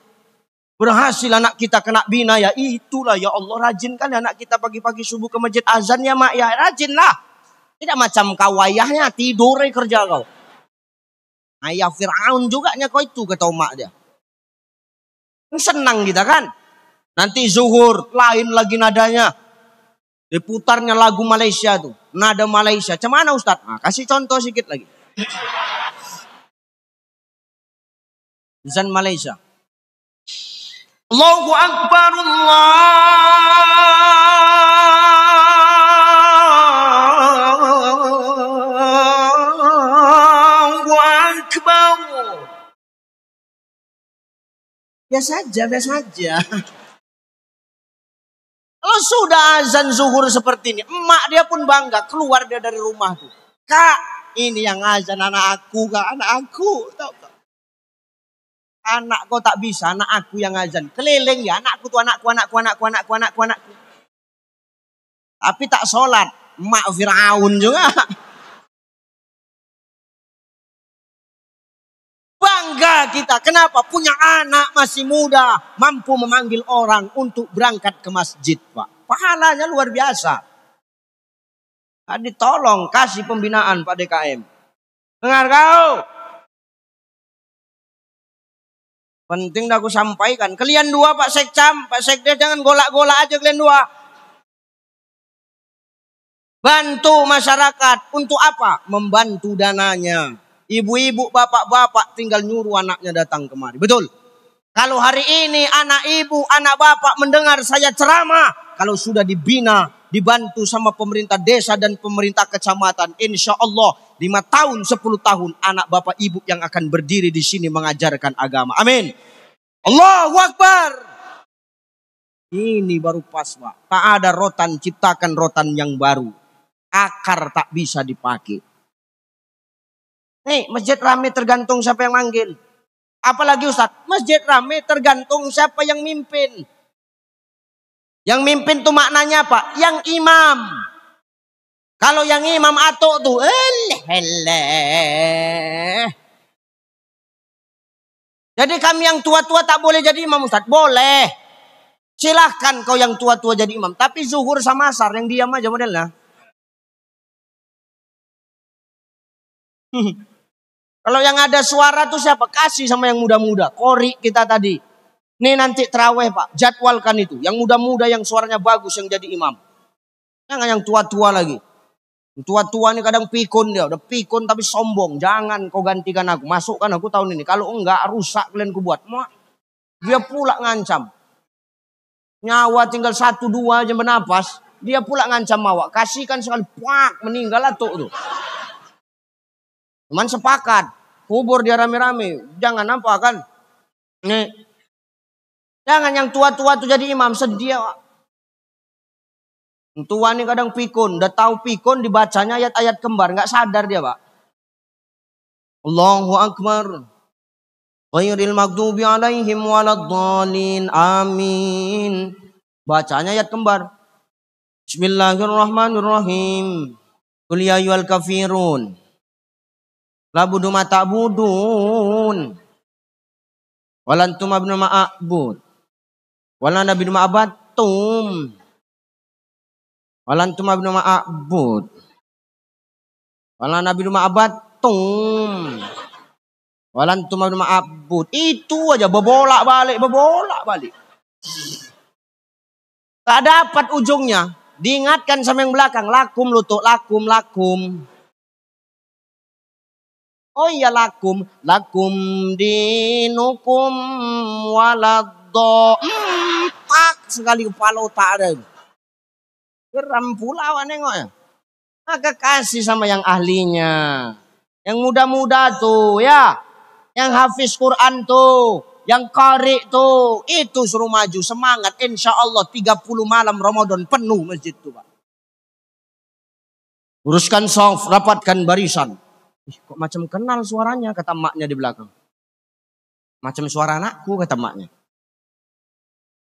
Berhasil anak kita kena bina ya. Itulah ya Allah. Rajin kan anak kita pagi-pagi subuh ke masjid azan ya Mak ya. Rajin lah. Tidak macam kau ayahnya. Tidur kerja kau. Ayah Fir'aun juga nya kau itu kata Mak dia. Senang kita kan. Nanti zuhur. Lain lagi nadanya. Diputarnya lagu Malaysia tuh. Nada Malaysia. Cemana Ustaz? Nah, kasih contoh sedikit lagi. Azan Malaysia. Allahu Akbar, Allahu Akbar. Biasa aja, biasa aja. Kalau sudah azan zuhur seperti ini, emak dia pun bangga keluar dia dari rumah tuh. Kak, ini yang azan anak aku, Kak, anak aku. Tahu. Anak kau tak bisa, anak aku yang azan. Keliling ya, anakku tuh anakku. Tapi tak sholat. Mak Fir'aun juga. Bangga kita. Kenapa? Punya anak masih muda. Mampu memanggil orang untuk berangkat ke masjid, Pak. Pahalanya luar biasa. Tolong kasih pembinaan Pak DKM. Dengar kau. Penting dah aku sampaikan. Kalian dua Pak Sekcam, Pak Sekdes, jangan golak-golak aja kalian dua. Bantu masyarakat. Untuk apa? Membantu dananya. Ibu-ibu, bapak-bapak tinggal nyuruh anaknya datang kemari. Betul? Kalau hari ini anak ibu, anak bapak mendengar saya ceramah. Kalau sudah dibina, dibantu sama pemerintah desa dan pemerintah kecamatan. Insya Allah 5 tahun, 10 tahun anak bapak ibu yang akan berdiri di sini mengajarkan agama. Amin. Allahu Akbar. Ini baru pas Pak. Tak ada rotan, ciptakan rotan yang baru. Akar tak bisa dipakai. Nih masjid rame tergantung siapa yang manggil. Apalagi Ustadz, masjid rame tergantung siapa yang mimpin. Yang mimpin tuh maknanya apa? Yang imam. Kalau yang imam atuk tuh, jadi kami yang tua-tua tak boleh jadi imam Ustadz? Boleh. Silahkan kau yang tua-tua jadi imam. Tapi zuhur sama asar yang diam aja modelnya. Kalau yang ada suara tuh siapa? Kasih sama yang muda-muda. Kori kita tadi. Nih nanti terawih Pak. Jadwalkan itu. Yang muda-muda yang suaranya bagus yang jadi imam. Jangan yang tua-tua lagi. Yang tua-tua ini kadang pikun dia. Udah pikun tapi sombong. Jangan kau gantikan aku. Masukkan aku tahun ini. Kalau enggak rusak kalian kubuat. Dia pula ngancam. Nyawa tinggal 1-2 aja bernapas. Dia pula ngancam awak. Kasihkan sekali. Pak meninggal lah tuh. Cuman sepakat. Kubur dia rame-rame. Jangan nampak kan. Nih. Jangan yang tua-tua tuh jadi imam. Sedih. Yang tua ini kadang pikun. Udah tahu pikun dibacanya ayat-ayat kembar. Nggak sadar dia Pak. Allahu Akbar. Ghairil maghdubi alaihim waladhdallin. Amin. Bacanya ayat kembar. Bismillahirrahmanirrahim. Qul ya ayyuhal kafirun. Labudu ma ta'budun. Walantum abnu ma'abud. Walan nabinu ma'abattum. Walantum abnu ma'abud. Walan nabinu ma'abattum. Walantum abnu ma'abud. Itu aja bebolak-balik. Tak dapat ujungnya. Diingatkan sama yang belakang. Lakum lutuk, lakum. Oh iya lakum dinukum waladdo. Pak sekali kepala tak ada. Geram pula awak nengok ya. Maka kasih sama yang ahlinya. Yang muda-muda tuh ya. Yang hafiz Quran tuh. Yang qari tuh. Itu suruh maju semangat. Insya Allah 30 malam Ramadan penuh masjid tuh Pak. Uruskan shaf, rapatkan barisan. Kok macam kenal suaranya kata maknya di belakang. Macam suara anakku kata maknya.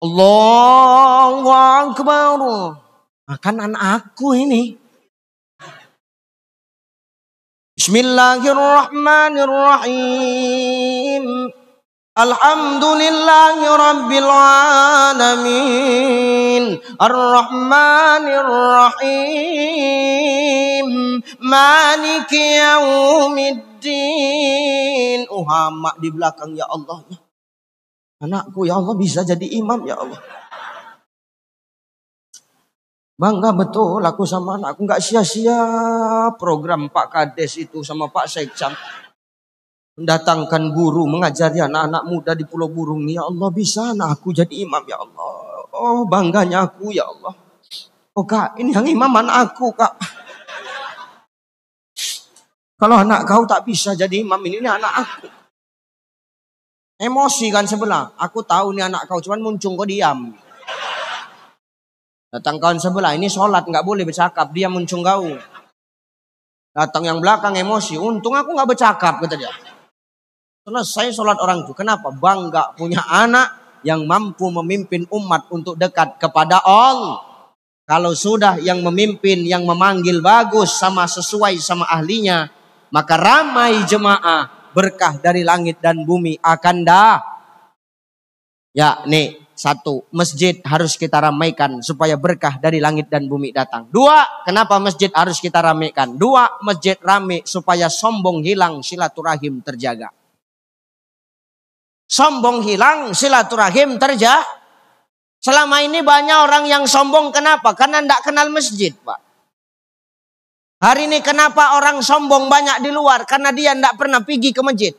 Allahu Akbar. Kan anak aku ini. Bismillahirrahmanirrahim. Alhamdulillahi rabbil alamin. Ar-Rahmanir-Rahim. Maliki yaumiddin. Hamak di belakang ya Allah. Anakku ya Allah bisa jadi imam ya Allah. Bangga betul aku sama anakku. Gak sia-sia program Pak Kades itu sama Pak Sekcam. Mendatangkan guru mengajari anak-anak muda di Pulau Burung. Ya Allah bisa anak aku jadi imam ya Allah. Oh bangganya aku ya Allah. Oh Kak ini yang imam anak aku Kak. Kalau anak kau tak bisa jadi imam ini anak aku. Emosi kan sebelah. Aku tahu nih anak kau cuman muncung kau diam. Datang kawan sebelah, ini sholat nggak boleh bercakap, dia muncung kau. Datang yang belakang emosi, untung aku nggak bercakap kata dia. Selesai sholat orang itu, kenapa? Bangga punya anak yang mampu memimpin umat untuk dekat kepada Allah. Kalau sudah yang memimpin, yang memanggil bagus sama sesuai sama ahlinya, maka ramai jemaah berkah dari langit dan bumi akan dah. Ya nih. Satu, masjid harus kita ramaikan supaya berkah dari langit dan bumi datang. Dua, kenapa masjid harus kita ramaikan? Dua, masjid rame supaya sombong hilang, silaturahim terjaga. Sombong hilang, silaturahim terjaga. Selama ini banyak orang yang sombong, kenapa? Karena tidak kenal masjid, Pak. Hari ini kenapa orang sombong banyak di luar? Karena dia tidak pernah pergi ke masjid.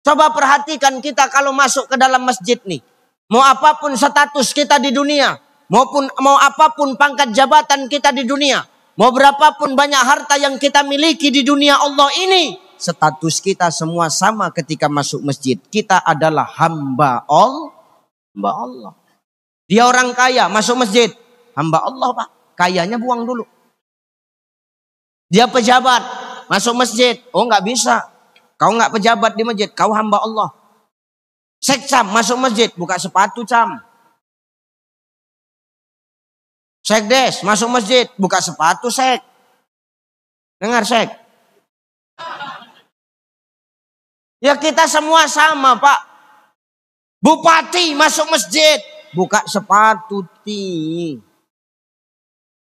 Coba perhatikan kita kalau masuk ke dalam masjid nih. Mau apapun status kita di dunia, mau apapun pangkat jabatan kita di dunia, mau berapapun banyak harta yang kita miliki di dunia Allah ini, status kita semua sama ketika masuk masjid. Kita adalah hamba Allah. Dia orang kaya masuk masjid, hamba Allah, Pak. Kayanya buang dulu. Dia pejabat masuk masjid, oh nggak bisa. Kau nggak pejabat di masjid, kau hamba Allah. Sekcam masuk masjid, buka sepatu cam. Sekdes masuk masjid, buka sepatu sek. Dengar sek. Ya kita semua sama, Pak. Bupati masuk masjid, buka sepatu ti.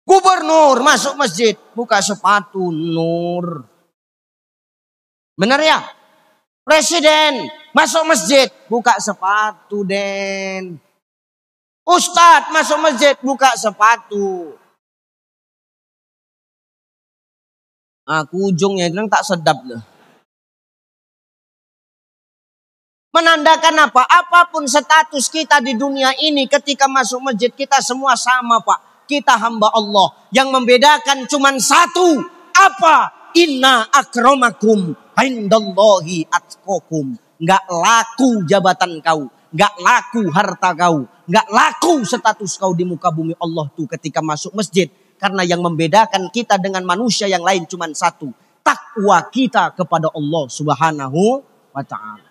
Gubernur masuk masjid, buka sepatu nur. Benar ya? Presiden masuk masjid, buka sepatu den. Ustadz masuk masjid, buka sepatu. Aku ujungnya bilang tak sedap loh. Menandakan apa? Apapun status kita di dunia ini, ketika masuk masjid kita semua sama, Pak. Kita hamba Allah. Yang membedakan cuma satu. Apa? Inna akramakum indallahi atqakum. Nggak laku jabatan kau, nggak laku harta kau, nggak laku status kau di muka bumi Allah tuh ketika masuk masjid. Karena yang membedakan kita dengan manusia yang lain cuma satu, takwa kita kepada Allah Subhanahu wa Ta'ala.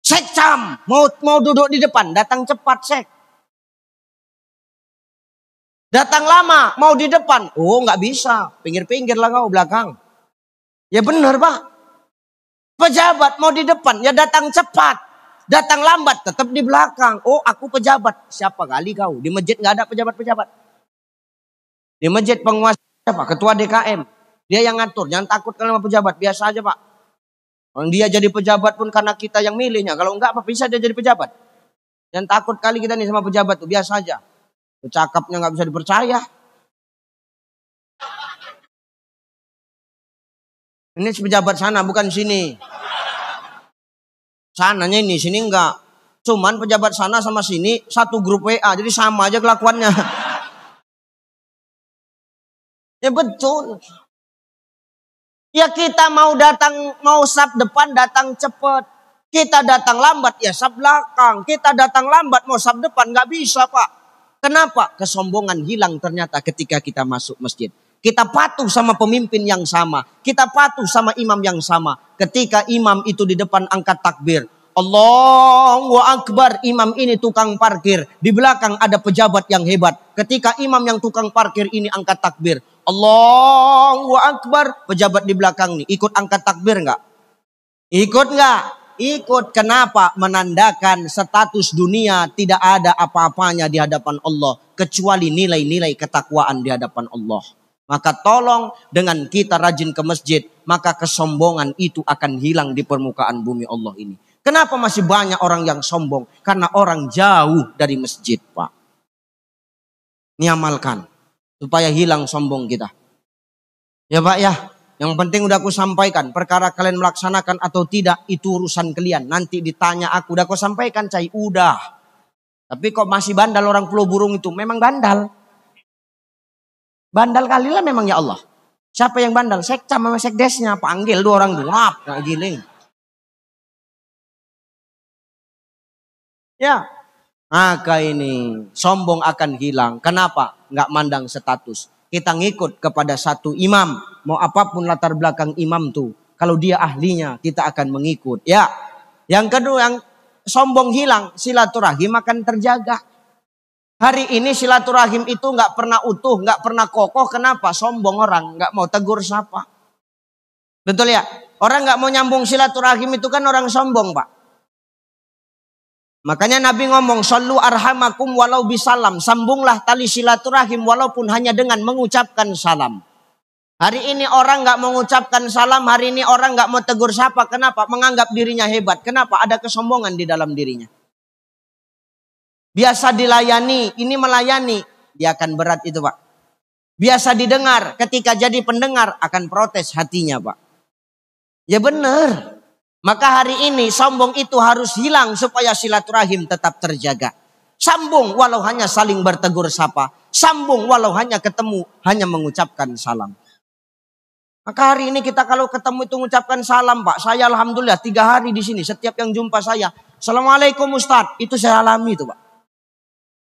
Sek cam, mau duduk di depan, datang cepat sek. Datang lama, mau di depan, oh nggak bisa, pinggir-pinggir lah kau belakang. Ya benar, Pak. Pejabat mau di depan, ya datang cepat. Datang lambat, tetap di belakang. Oh, aku pejabat. Siapa kali kau? Di masjid nggak ada pejabat-pejabat. Di masjid penguasa siapa? Ketua DKM. Dia yang ngatur. Jangan takut kalau sama pejabat. Biasa aja, Pak. Orang dia jadi pejabat pun karena kita yang milihnya. Kalau enggak, apa bisa dia jadi pejabat? Jangan takut kali kita nih sama pejabat tuh. Biasa aja. Cakapnya nggak bisa dipercaya. Ini pejabat sana, bukan sini. Sananya ini, sini enggak. Cuman pejabat sana sama sini satu grup WA, jadi sama aja kelakuannya. Ya betul. Ya kita mau datang, mau sab depan datang cepat. Kita datang lambat, ya sab belakang. Kita datang lambat, mau sab depan, nggak bisa, Pak. Kenapa? Kesombongan hilang ternyata ketika kita masuk masjid. Kita patuh sama pemimpin yang sama. Kita patuh sama imam yang sama. Ketika imam itu di depan angkat takbir. Allahu Akbar. Imam ini tukang parkir. Di belakang ada pejabat yang hebat. Ketika imam yang tukang parkir ini angkat takbir. Allahu Akbar. Pejabat di belakang nih. Ikut angkat takbir enggak? Ikut enggak? Ikut. Kenapa? Menandakan status dunia tidak ada apa-apanya di hadapan Allah. Kecuali nilai-nilai ketakwaan di hadapan Allah. Maka tolong dengan kita rajin ke masjid, maka kesombongan itu akan hilang di permukaan bumi Allah ini. Kenapa masih banyak orang yang sombong? Karena orang jauh dari masjid, Pak. Niamalkan supaya hilang sombong kita. Ya Pak ya, yang penting udah aku sampaikan. Perkara kalian melaksanakan atau tidak, itu urusan kalian. Nanti ditanya aku, udah aku sampaikan, cai, udah. Tapi kok masih bandal orang Pulau Burung itu? Memang bandal. Bandal kali lah memang ya Allah. Siapa yang bandal? Sekcam sama sekdesnya. Panggil dua orang dua. Nah, giling. Ya. Maka ini sombong akan hilang. Kenapa? Nggak mandang status. Kita ngikut kepada satu imam. Mau apapun latar belakang imam tuh. Kalau dia ahlinya, kita akan mengikut. Ya. Yang kedua, yang sombong hilang, silaturahim akan terjaga. Hari ini silaturahim itu nggak pernah utuh, nggak pernah kokoh. Kenapa? Sombong orang, nggak mau tegur sapa. Betul ya? Orang nggak mau nyambung silaturahim itu kan orang sombong, Pak. Makanya Nabi ngomong, "Shallu arhamakum walau bisalam." Sambunglah tali silaturahim walaupun hanya dengan mengucapkan salam. Hari ini orang nggak mengucapkan salam, hari ini orang nggak mau tegur sapa. Kenapa? Menganggap dirinya hebat. Kenapa? Ada kesombongan di dalam dirinya. Biasa dilayani, ini melayani, dia akan berat itu Pak. Biasa didengar, ketika jadi pendengar akan protes hatinya Pak. Ya benar. Maka hari ini sombong itu harus hilang supaya silaturahim tetap terjaga. Sambung walau hanya saling bertegur sapa. Sambung walau hanya ketemu, hanya mengucapkan salam. Maka hari ini kita kalau ketemu itu mengucapkan salam Pak. Saya alhamdulillah 3 hari di sini. Setiap yang jumpa saya, "Assalamualaikum Ustadz." Itu saya alami itu Pak.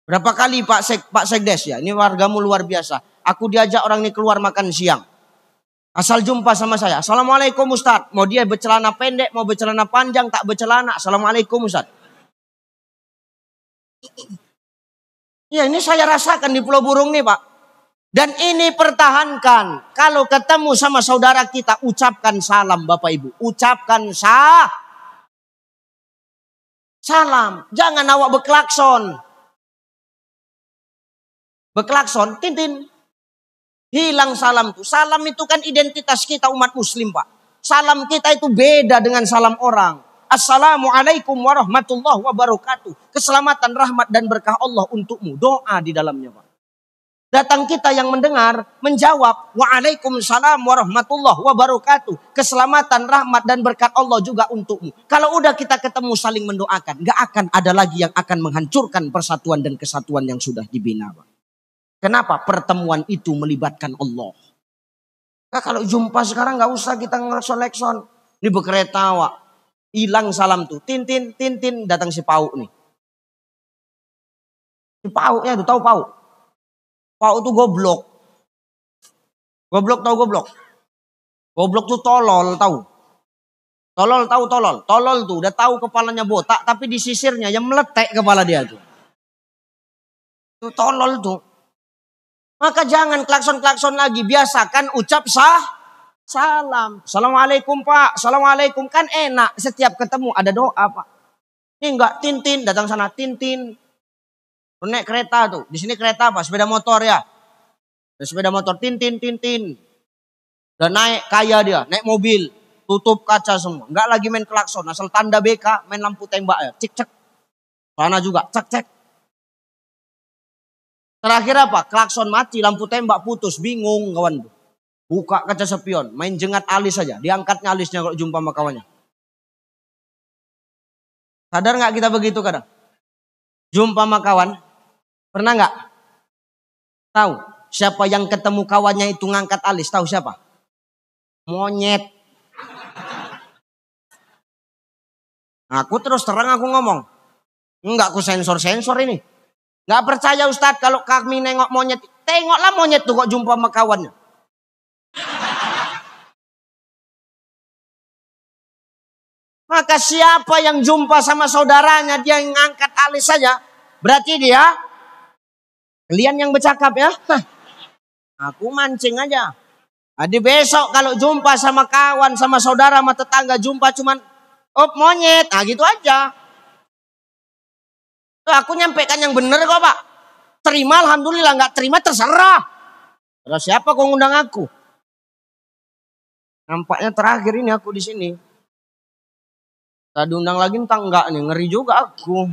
Berapa kali Pak Sekdes ya. Ini wargamu luar biasa. Aku diajak orang ini keluar makan siang. Asal jumpa sama saya. "Assalamualaikum Ustadz." Mau dia bercelana pendek, mau bercelana panjang, tak bercelana. "Assalamualaikum Ustadz." Ya ini saya rasakan di Pulau Burung nih Pak. Dan ini pertahankan. Kalau ketemu sama saudara kita, ucapkan salam Bapak Ibu. Ucapkan salam. Jangan awak berklakson. Berklakson, tintin. Hilang salam itu. Salam itu kan identitas kita umat muslim Pak. Salam kita itu beda dengan salam orang. Assalamualaikum warahmatullahi wabarakatuh. Keselamatan, rahmat dan berkah Allah untukmu. Doa di dalamnya Pak. Datang kita yang mendengar, menjawab, "Waalaikumsalam warahmatullahi wabarakatuh." Keselamatan, rahmat dan berkat Allah juga untukmu. Kalau udah kita ketemu saling mendoakan, gak akan ada lagi yang akan menghancurkan persatuan dan kesatuan yang sudah dibina Pak. Kenapa? Pertemuan itu melibatkan Allah. Nah, kalau jumpa sekarang gak usah kita ngelekson-lekson. Ini berkereta Wak. Hilang salam tuh. Tintin, tintin. Datang si Pauk nih. Si Pauknya tuh, tahu Pauk? Pauk tuh goblok. Goblok tahu goblok? Goblok tuh tolol tahu. Tolol tahu tolol. Tolol tuh udah tahu kepalanya botak tapi di sisirnya yang meletek kepala dia tuh. Tuh tolol tuh. Maka jangan klakson-klakson lagi. Biasakan ucap salam. "Assalamualaikum Pak." "Assalamualaikum." Kan enak. Setiap ketemu ada doa Pak. Ini enggak tintin. Datang sana tintin. Naik kereta tuh. Di sini kereta apa? Sepeda motor ya. Dan sepeda motor tintin. Dan naik kaya dia. Naik mobil. Tutup kaca semua. Enggak lagi main klakson. Asal tanda BK. Main lampu tembak ya. Cek. Sana juga. Cek. Terakhir apa? Klakson mati. Lampu tembak putus. Bingung kawan tuh. Buka kaca spion. Main jengat alis saja. Diangkatnya alisnya kalau jumpa sama kawannya. Sadar nggak kita begitu kadang? Jumpa sama kawan. Pernah nggak? Tahu siapa yang ketemu kawannya itu ngangkat alis? Tahu siapa? Monyet. Aku terus terang aku ngomong. Enggak aku sensor ini. Nggak percaya Ustadz kalau kami nengok monyet. Tengoklah monyet tuh kok jumpa sama kawannya. Maka siapa yang jumpa sama saudaranya dia yang ngangkat alis saja. Berarti dia kalian yang bercakap ya. Aku mancing aja. Jadi besok kalau jumpa sama kawan, sama saudara, sama tetangga jumpa cuman monyet. Nah gitu aja. Tuh, aku nyampaikan yang benar kok Pak. Terima alhamdulillah, nggak terima terserah. Terus siapa kau ngundang aku? Nampaknya terakhir ini aku di sini. Tadi undang lagi entah enggak nih, ngeri juga aku.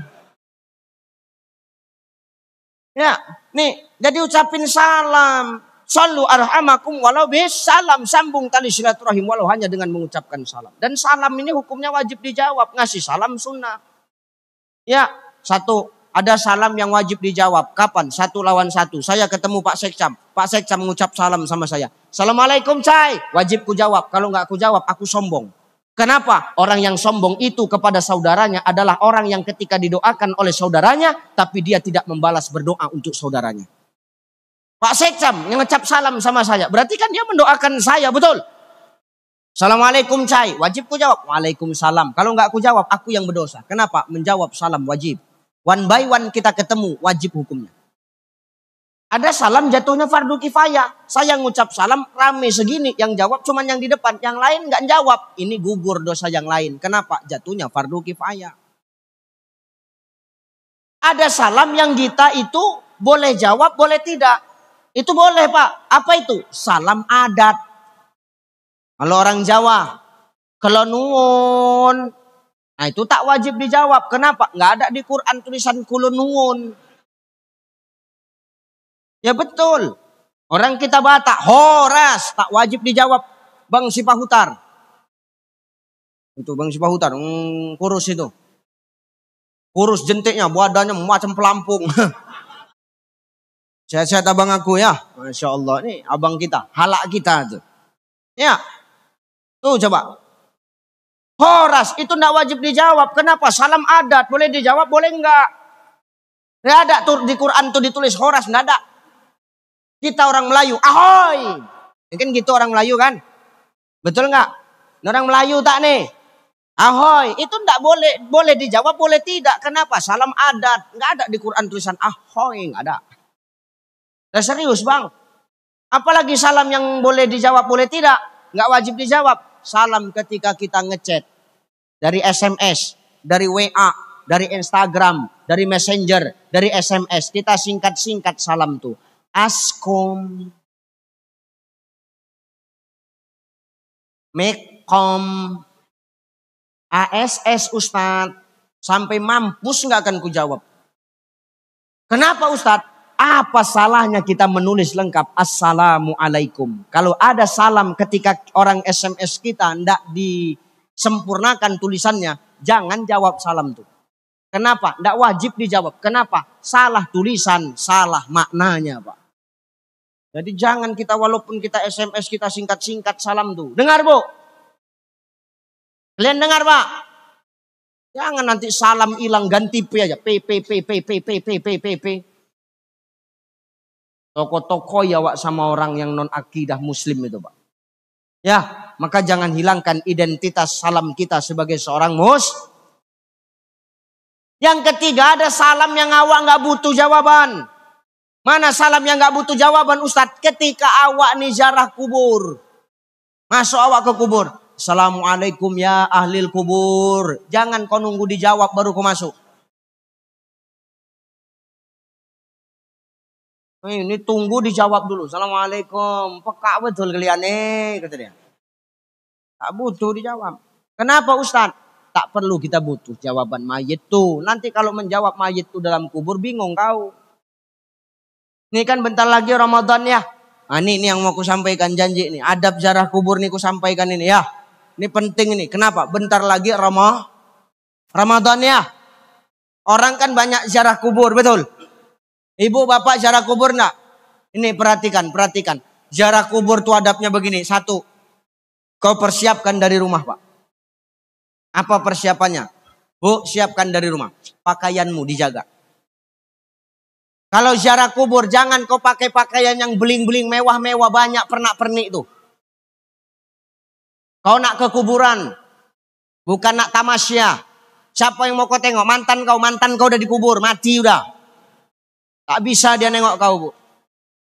Ya, nih, jadi ucapin salam. Shallu arhamakum walau bisalam. Sambung tali silaturahim walau hanya dengan mengucapkan salam. Dan salam ini hukumnya wajib dijawab. Ngasih salam sunnah. Ya, satu. Ada salam yang wajib dijawab. Kapan? 1 lawan 1. Saya ketemu Pak Sekcam. Pak Sekcam mengucap salam sama saya. "Assalamualaikum Cai." Wajib ku jawab. Kalau nggak ku jawab, aku sombong. Kenapa? Orang yang sombong itu kepada saudaranya adalah orang yang ketika didoakan oleh saudaranya, tapi dia tidak membalas berdoa untuk saudaranya. Pak Sekcam yang ngecap salam sama saya. Berarti kan dia mendoakan saya, betul? "Assalamualaikum Cai." Wajib ku jawab. "Waalaikumsalam." Kalau nggak ku jawab, aku yang berdosa. Kenapa? Menjawab salam wajib. One by one kita ketemu, wajib hukumnya. Ada salam jatuhnya fardu kifayah. Saya ngucap salam rame segini. Yang jawab cuman yang di depan. Yang lain nggak jawab. Ini gugur dosa yang lain. Kenapa? Jatuhnya fardu kifayah. Ada salam yang kita itu boleh jawab, boleh tidak. Itu boleh Pak. Apa itu? Salam adat. Kalau orang Jawa, kalau nuwun, nah itu tak wajib dijawab. Kenapa? Nggak ada di Quran tulisan kulo nuwun. Ya betul. Orang kita Batak, horas, tak wajib dijawab. Bang Sipahutar. Itu Bang Sipahutar, kurus itu. Kurus jentiknya, badannya macam pelampung. Sehat-sehat abang aku ya. Masya Allah, ini abang kita, halak kita tuh. Ya, tuh coba. Horas, itu enggak wajib dijawab. Kenapa? Salam adat, boleh dijawab, boleh enggak. Enggak ada tuh di Quran tuh ditulis horas, enggak ada. Kita orang Melayu, ahoy. Mungkin gitu orang Melayu kan? Betul enggak? Orang Melayu tak nih? Ahoy, itu enggak boleh, boleh dijawab, boleh tidak. Kenapa? Salam adat, enggak ada di Quran tulisan ahoy, enggak ada. Nah, serius bang. Apalagi salam yang boleh dijawab, boleh tidak. Enggak wajib dijawab. Salam ketika kita ngechat. Dari SMS, dari WA, dari Instagram, dari Messenger, dari SMS. Kita singkat-singkat salam tuh. Askom. Mekom. ASS Ustadz. Sampai mampus nggak akan ku jawab. Kenapa Ustadz? Apa salahnya kita menulis lengkap Assalamualaikum. Kalau ada salam ketika orang SMS kita tidak disempurnakan tulisannya, jangan jawab salam itu. Kenapa? Tidak wajib dijawab. Kenapa? Salah tulisan, salah maknanya Pak. Jadi jangan kita walaupun kita SMS kita singkat-singkat salam tuh. Dengar Bu? Kalian dengar Pak? Jangan nanti salam hilang ganti P aja. P. Toko-toko ya Wak sama orang yang non akidah muslim itu Pak. Ya, maka jangan hilangkan identitas salam kita sebagai seorang Yang ketiga ada salam yang awak nggak butuh jawaban. Mana salam yang nggak butuh jawaban Ustadz? Ketika awak nih ziarah kubur. Masuk awak ke kubur. Assalamualaikum ya ahlil kubur. Jangan kau nunggu dijawab baru kau masuk. Ini tunggu dijawab dulu. Assalamualaikum. Peka betul kalian kata dia. Tak butuh dijawab. Kenapa Ustaz? Tak perlu kita butuh jawaban mayit tuh. Nanti kalau menjawab mayit tuh dalam kubur bingung kau. Ini kan bentar lagi Ramadan ya. Nah, ini yang mau ku sampaikan janji ini. Adab ziarah kubur nih ku sampaikan ini ya. Ini penting ini. Kenapa? Bentar lagi Ramadan ya. Orang kan banyak ziarah kubur, betul? Ibu bapak ziarah kubur enggak? Ini perhatikan. Ziarah kubur tuh adabnya begini. Satu, kau persiapkan dari rumah Pak. Apa persiapannya? Bu, siapkan dari rumah. Pakaianmu dijaga. Kalau ziarah kubur jangan kau pakai pakaian yang beling-beling mewah-mewah banyak pernak-pernik tuh. Kau nak ke kuburan. Bukan nak tamasya. Siapa yang mau kau tengok? Mantan kau udah dikubur. Mati udah. Tak bisa dia nengok kau Bu.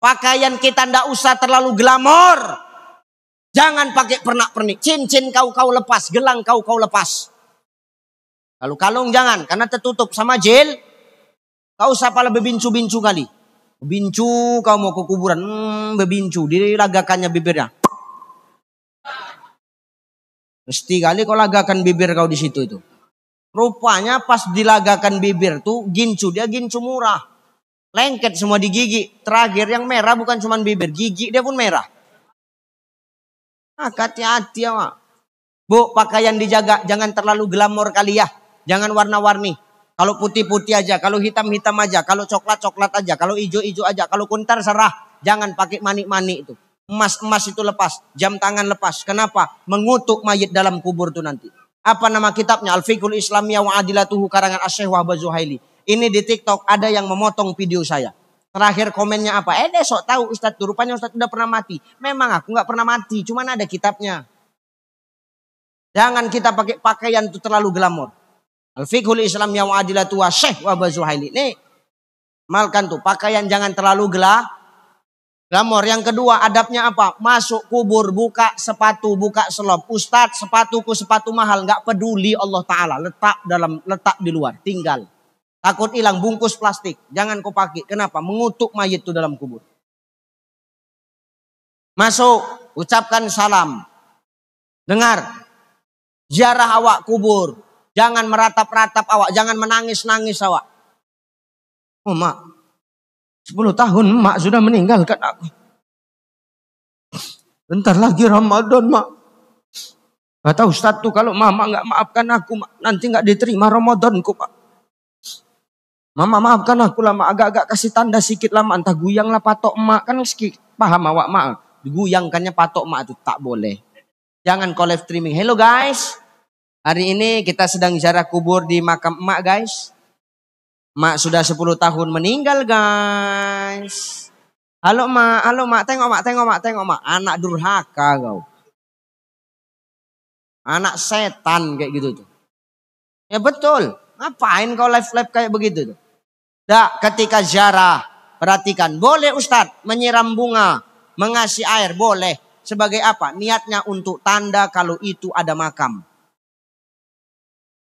Pakaian kita ndak usah terlalu glamor. Jangan pakai pernak-pernik. Cincin kau lepas. Gelang kau lepas. Kalau kalung jangan. Karena tertutup sama jil. Kau usah pala bebincu-bincu kali. Bebincu kau mau ke kuburan. Bebincu. Dilagakannya bibirnya. Mesti kali kau lagakan bibir kau di situ itu. Rupanya pas dilagakan bibir tuh gincu. Dia gincu murah. Lengket semua di gigi. Terakhir yang merah bukan cuma bibir. Gigi dia pun merah. Hati-hati ya Mak. Bu, pakaian dijaga. Jangan terlalu glamor kali ya. Jangan warna-warni. Kalau putih-putih aja. Kalau hitam-hitam aja. Kalau coklat-coklat aja. Kalau hijau-hijau aja. Kalau kuntar serah. Jangan pakai manik-manik itu. Emas-emas itu lepas. Jam tangan lepas. Kenapa? Mengutuk mayit dalam kubur itu nanti. Apa nama kitabnya? Al-Fiqhul Islamiyah wa Adilatuhu karangan Asy-Syaikh Wahbah Zuhaili. Ini di TikTok ada yang memotong video saya. Terakhir komennya apa? Sok tahu Ustadz, rupanya Ustadz udah pernah mati. Memang aku nggak pernah mati, cuman ada kitabnya. Jangan kita pakai pakaian itu terlalu glamor. Al-Fiqhul Islamiyah wa Adilatuhu Syekh Wahbah Zuhaili. Nih, malkan tuh pakaian jangan terlalu glamor. Yang kedua adabnya apa? Masuk kubur, buka sepatu, buka selop. Ustadz, sepatuku sepatu mahal, nggak peduli Allah Taala. Letak di luar, tinggal. Takut hilang bungkus plastik. Jangan kau pakai. Kenapa? Mengutuk mayit itu dalam kubur. Masuk, ucapkan salam. Dengar. Ziarah awak kubur. Jangan meratap-ratap awak. Jangan menangis-nangis awak. Oh mak. 10 tahun mak sudah meninggalkan aku. Bentar lagi Ramadan mak. Kata Ustaz tuh kalau mama nggak maafkan aku mak, nanti nggak diterima Ramadanku pak. Mama maafkan aku lah mak. Agak-agak kasih tanda sikit lah mak. Entah guyang lah patok mak. Kan paham awak mak. Diguyangkannya patok mak itu tak boleh. Jangan call live streaming. Hello guys. Hari ini kita sedang ziarah kubur di makam emak guys. Mak sudah 10 tahun meninggal guys. Halo mak, tengok mak. Anak durhaka kau. Anak setan kayak gitu tuh. Ya betul. Ngapain kau live kayak begitu tuh? Ketika ziarah, perhatikan. Boleh Ustadz menyiram bunga, mengasih air, boleh. Sebagai apa? Niatnya untuk tanda kalau itu ada makam.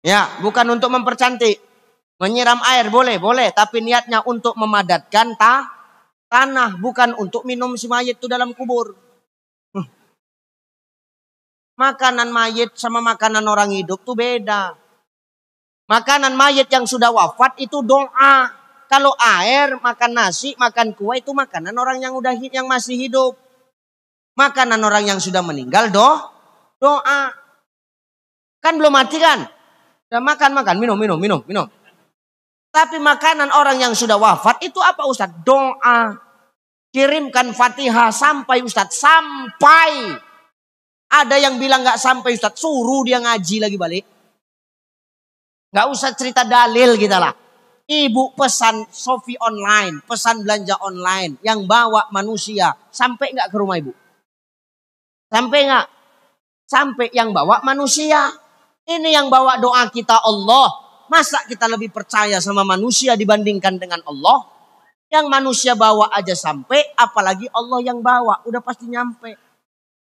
Ya, bukan untuk mempercantik. Menyiram air boleh. Tapi niatnya untuk memadatkan tanah. Bukan untuk minum si mayit itu dalam kubur. Makanan mayit sama makanan orang hidup tuh beda. Makanan mayit yang sudah wafat itu doa. Kalau air, makan nasi, makan kue itu makanan orang yang masih hidup. Makanan orang yang sudah meninggal doa. Kan belum mati kan? Udah makan, minum. Tapi makanan orang yang sudah wafat itu apa Ustaz? Doa. Kirimkan Fatihah sampai Ustaz. Sampai. Ada yang bilang gak sampai Ustaz. Suruh dia ngaji lagi balik. Gak usah cerita dalil kita lah. Ibu pesan Sofi online. Pesan belanja online. Yang bawa manusia. Sampai gak ke rumah ibu? Sampai gak? Sampai yang bawa manusia. Ini yang bawa doa kita Allah. Masa kita lebih percaya sama manusia dibandingkan dengan Allah? Yang manusia bawa aja sampai, apalagi Allah yang bawa. Udah pasti nyampe.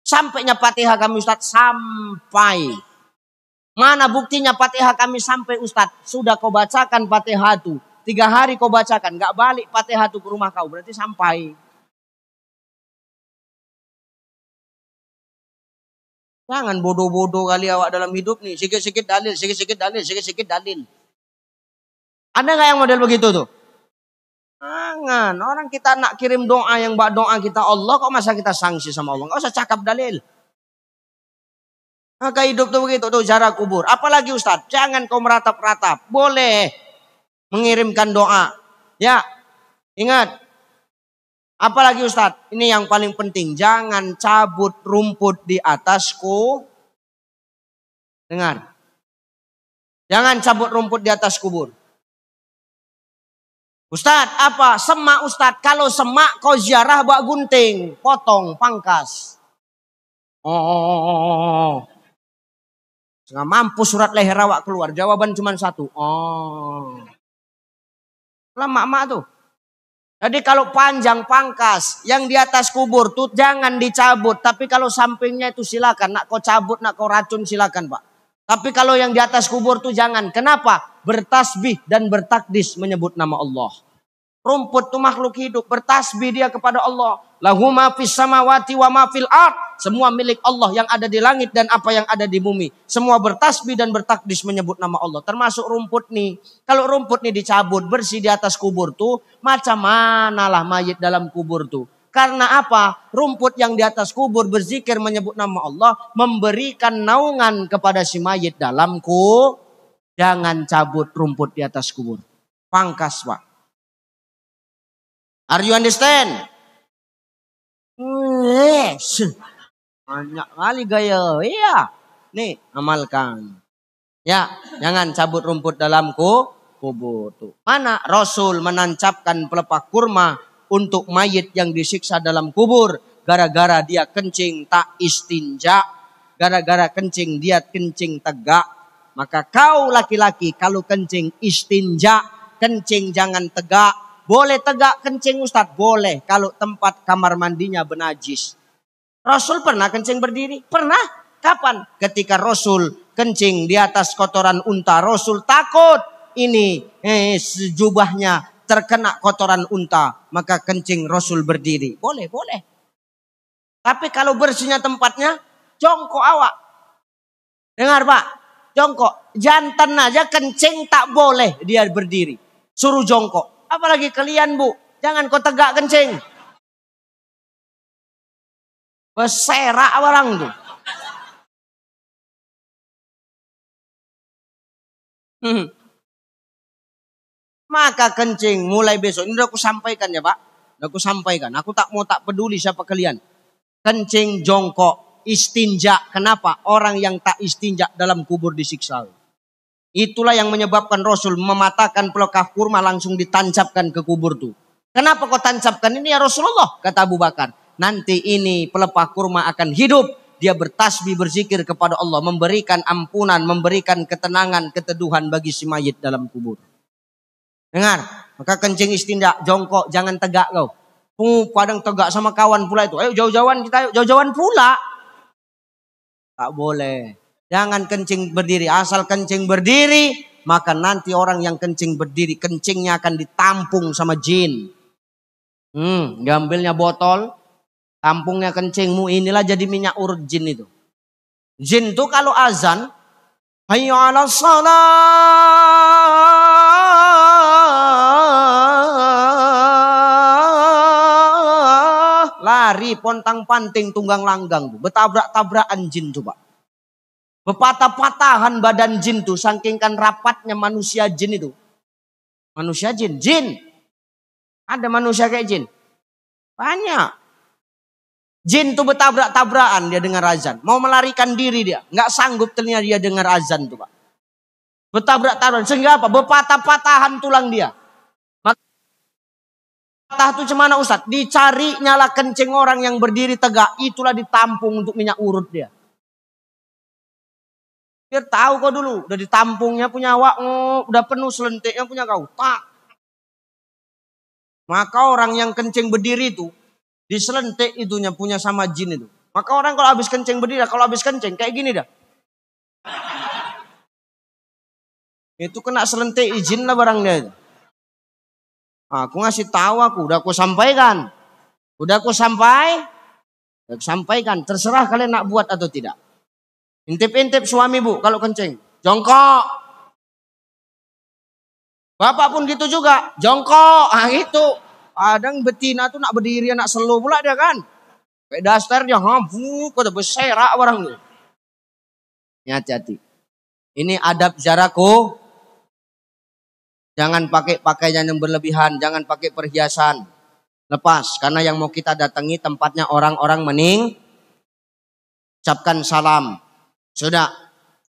Sampainya Fatihah kami Ustaz, sampai. Mana buktinya Fatihah kami sampai Ustaz? Sudah kau bacakan Fatihah itu. 3 hari kau bacakan, gak balik Fatihah itu ke rumah kau. Berarti sampai. Jangan bodoh-bodoh kali awak dalam hidup nih. Sikit-sikit dalil. Ada gak yang model begitu tuh? Jangan. Orang kita nak kirim doa yang doa kita Allah. Kok masa kita sanksi sama Allah? Gak usah cakap dalil. Maka hidup tuh begitu tuh ziarah kubur. Apalagi Ustaz. Jangan kau meratap-ratap. Boleh mengirimkan doa. Ya. Ingat. Apalagi Ustaz, ini yang paling penting. Jangan cabut rumput di atasku. Dengar. Jangan cabut rumput di atas kubur. Ustaz, apa? Semak Ustaz. Kalau semak kau ziarah bawa gunting. Potong, pangkas. Nggak mampu surat leher awak keluar. Jawaban cuma satu. Lama-lama tuh. Jadi kalau panjang pangkas yang di atas kubur tuh jangan dicabut. Tapi kalau sampingnya itu silakan. Nak kau cabut, nak kau racun silakan Pak. Tapi kalau yang di atas kubur tuh jangan. Kenapa? Bertasbih dan bertakdis menyebut nama Allah. Rumput tuh makhluk hidup. Bertasbih dia kepada Allah. Lahu ma fis samawati wa ma fil ard. Semua milik Allah yang ada di langit dan apa yang ada di bumi. Semua bertasbih dan bertakdis menyebut nama Allah. Termasuk rumput nih. Kalau rumput nih dicabut bersih di atas kubur tuh. Macam manalah mayit dalam kubur tuh. Karena apa? Rumput yang di atas kubur berzikir menyebut nama Allah. Memberikan naungan kepada si mayit dalam kubur. Jangan cabut rumput di atas kubur. Pangkas Pak. Are you understand? Yes. Banyak kali gaya. Iya. Nih, amalkan. Ya, jangan cabut rumput dalam kubur tuh. Mana Rasul menancapkan pelepah kurma untuk mayit yang disiksa dalam kubur gara-gara dia kencing tak istinja, gara-gara kencing dia kencing tegak. Maka kau laki-laki kalau kencing istinja, kencing jangan tegak. Boleh tegak kencing Ustaz? Boleh kalau tempat kamar mandinya benajis. Rasul pernah kencing berdiri? Pernah. Kapan? Ketika Rasul kencing di atas kotoran unta. Rasul takut. ini jubahnya terkena kotoran unta, maka kencing Rasul berdiri. Boleh, boleh. Tapi kalau bersihnya tempatnya, jongkok awak. Dengar Pak, jongkok. Jantan aja kencing tak boleh dia berdiri. Suruh jongkok. Apalagi kalian Bu, jangan kau tegak kencing. Beserak orang tuh. Maka kencing mulai besok. Ini udah aku sampaikan ya Pak. Udah aku sampaikan. Aku tak peduli siapa kalian. Kencing jongkok. Istinja. Kenapa? Orang yang tak istinja dalam kubur disiksa. Itulah yang menyebabkan Rasul mematahkan pelekah kurma langsung ditancapkan ke kubur tuh. Kenapa kau tancapkan ini ya Rasulullah? Kata Abu Bakar. Nanti ini pelepah kurma akan hidup. Dia bertasbih berzikir kepada Allah. Memberikan ampunan, memberikan ketenangan, keteduhan bagi si mayit dalam kubur. Dengar. Maka kencing istinja, jongkok, jangan tegak kau. Kadang tegak sama kawan pula itu. Ayo jauh-jauhan kita, ayo jauh-jauhan pula. Tak boleh. Jangan kencing berdiri. Asal kencing berdiri, maka nanti orang yang kencing berdiri, kencingnya akan ditampung sama jin. Diambilnya botol, tampungnya kencingmu. Inilah jadi minyak urut jin itu. Jin itu kalau azan, hayya 'alas shalah, lari pontang panting tunggang langgang, bertabrak-tabrakan jin coba. Berpatah-patahan badan jin tuh, saking kan rapatnya manusia jin itu. Manusia jin, jin. Ada manusia kayak jin. Banyak. Jin tuh bertabrak-tabrakan dia dengar azan. Mau melarikan diri dia, nggak sanggup ternyata dia dengar azan tuh Pak. Bertabrak-tabrakan sehingga apa? Berpatah-patahan tulang dia. Patah itu cemana Ustaz? Dicari nyala kencing orang yang berdiri tegak. Itulah ditampung untuk minyak urut dia. Biar tahu kau dulu. Udah ditampungnya punya awak. Udah penuh selentiknya punya kau. Tak. Maka orang yang kencing berdiri itu. Diselentik itunya punya sama jin itu. Maka orang kalau habis kencing berdiri. Kalau habis kencing kayak gini dah. Itu kena selentik izin lah barangnya itu. Aku ngasih tahu udah aku sampaikan. Udah aku sampaikan. Terserah kalian nak buat atau tidak. Intip-intip suami Bu kalau kencing. Jongkok. Bapak pun gitu juga. Jongkok. Gitu. Kadang betina tuh nak berdiri nak selo pula dia kan. Kayak daster dia. Kata berserak orang tuh. Hati-hati. Ini adab jaraku. Jangan pakai pakaian yang berlebihan, jangan pakai perhiasan. Lepas, karena yang mau kita datangi tempatnya orang-orang ucapkan salam. Sudah,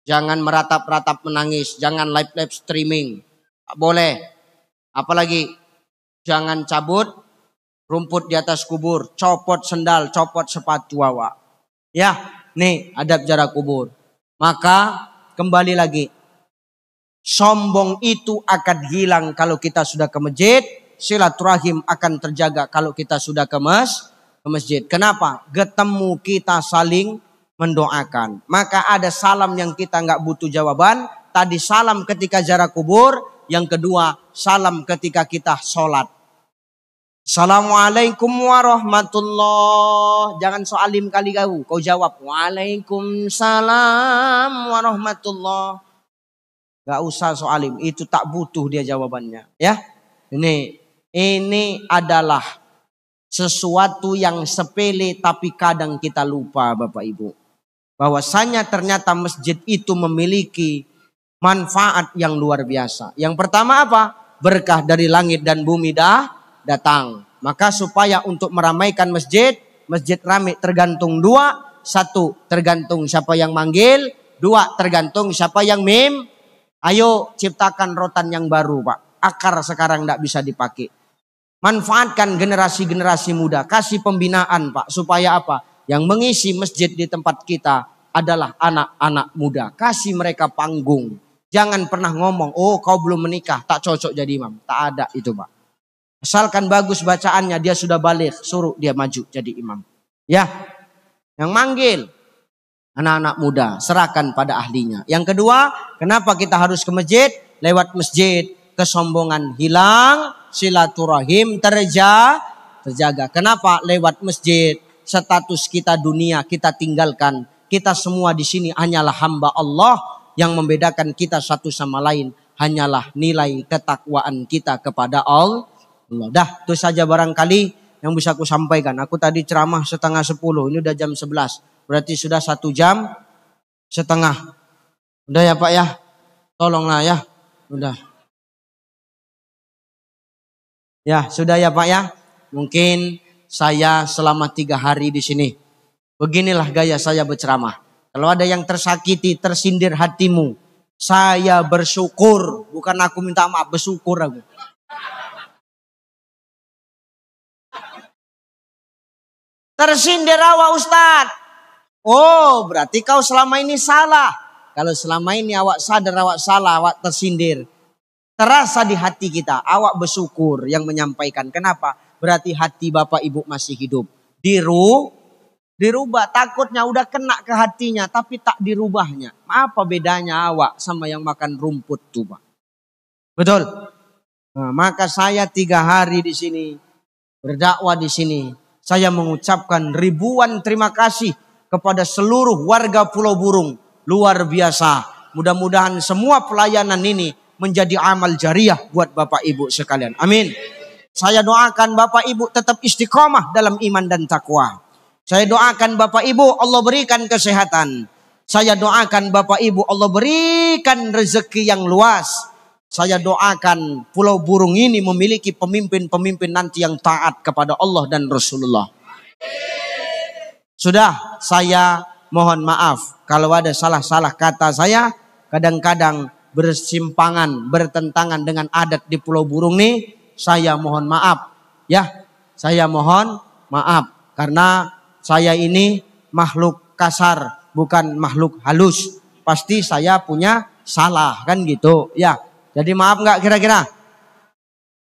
jangan meratap-ratap menangis, jangan live streaming. Tak boleh. Apalagi, jangan cabut rumput di atas kubur, copot sendal, copot sepatu awak. Ya, nih adab jarak kubur. Maka, kembali lagi. Sombong itu akan hilang kalau kita sudah ke masjid. Silaturahim akan terjaga kalau kita sudah ke masjid. Kenapa? Ketemu kita saling mendoakan. Maka ada salam yang kita nggak butuh jawaban. Tadi salam ketika ziarah kubur. Yang kedua salam ketika kita sholat. Assalamualaikum warahmatullah. Jangan soalim kali kau jawab. Waalaikumsalam warahmatullah. Gak usah soalim, itu tak butuh dia jawabannya. Ya, ini adalah sesuatu yang sepele tapi kadang kita lupa Bapak Ibu. Bahwasanya ternyata masjid itu memiliki manfaat yang luar biasa. Yang pertama apa? Berkah dari langit dan bumi datang. Maka supaya untuk meramaikan masjid ramai tergantung dua. Satu, tergantung siapa yang manggil. Dua, tergantung siapa yang Ayo ciptakan rotan yang baru Pak. Akar sekarang tidak bisa dipakai. Manfaatkan generasi-generasi muda. Kasih pembinaan Pak. Supaya apa? Yang mengisi masjid di tempat kita adalah anak-anak muda. Kasih mereka panggung. Jangan pernah ngomong, oh kau belum menikah, tak cocok jadi imam. Tak ada itu Pak. Asalkan bagus bacaannya, dia sudah balik. Suruh dia maju jadi imam. Ya. Yang manggil. Anak-anak muda, serahkan pada ahlinya. Yang kedua, kenapa kita harus ke masjid? lewat masjid, kesombongan hilang, silaturahim terjaga. Kenapa? Lewat masjid, status kita dunia kita tinggalkan. Kita semua di sini hanyalah hamba Allah, yang membedakan kita satu sama lain hanyalah nilai ketakwaan kita kepada Allah. Dah, itu saja barangkali yang bisa aku sampaikan. Aku tadi ceramah 9:30, ini udah jam 11. Berarti sudah 1 jam setengah. Udah ya Pak ya? Tolonglah ya. Udah. Ya, sudah ya Pak ya? Mungkin saya selama 3 hari di sini. Beginilah gaya saya berceramah. Kalau ada yang tersakiti, tersindir hatimu, saya bersyukur. Bukan aku minta maaf, bersyukur aku. Tersindir awak Ustadz. Oh, berarti kau selama ini salah. Kalau selama ini awak sadar awak salah, awak tersindir, terasa di hati kita, awak bersyukur yang menyampaikan. Kenapa? Berarti hati Bapak Ibu masih hidup. Dirubah, takutnya udah kena ke hatinya tapi tak dirubahnya. Apa bedanya awak sama yang makan rumput tuh Pak? Betul. Nah, maka saya 3 hari di sini berdakwah di sini. Saya mengucapkan ribuan terima kasih kepada seluruh warga Pulau Burung. Luar biasa. Mudah-mudahan semua pelayanan ini menjadi amal jariah buat Bapak Ibu sekalian. Amin. Saya doakan Bapak Ibu tetap istiqomah dalam iman dan takwa. Saya doakan Bapak Ibu Allah berikan kesehatan. Saya doakan Bapak Ibu Allah berikan rezeki yang luas. Saya doakan Pulau Burung ini memiliki pemimpin-pemimpin nanti yang taat kepada Allah dan Rasulullah. Sudah, saya mohon maaf kalau ada salah-salah kata saya. Kadang-kadang bersimpangan, bertentangan dengan adat di Pulau Burung nih. Saya mohon maaf. Ya, saya mohon maaf. Karena saya ini makhluk kasar, bukan makhluk halus. Pasti saya punya salah, kan gitu. Ya, jadi maaf nggak kira-kira?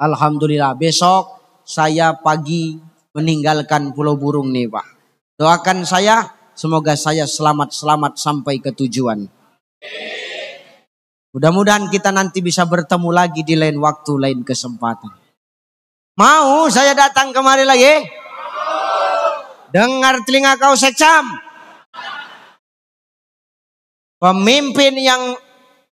Alhamdulillah, besok saya pagi meninggalkan Pulau Burung nih Pak. Doakan saya, semoga saya selamat-selamat sampai ke tujuan. Mudah-mudahan kita nanti bisa bertemu lagi di lain waktu, lain kesempatan. Mau saya datang kemari lagi? Dengar telinga kau sekcam. Pemimpin yang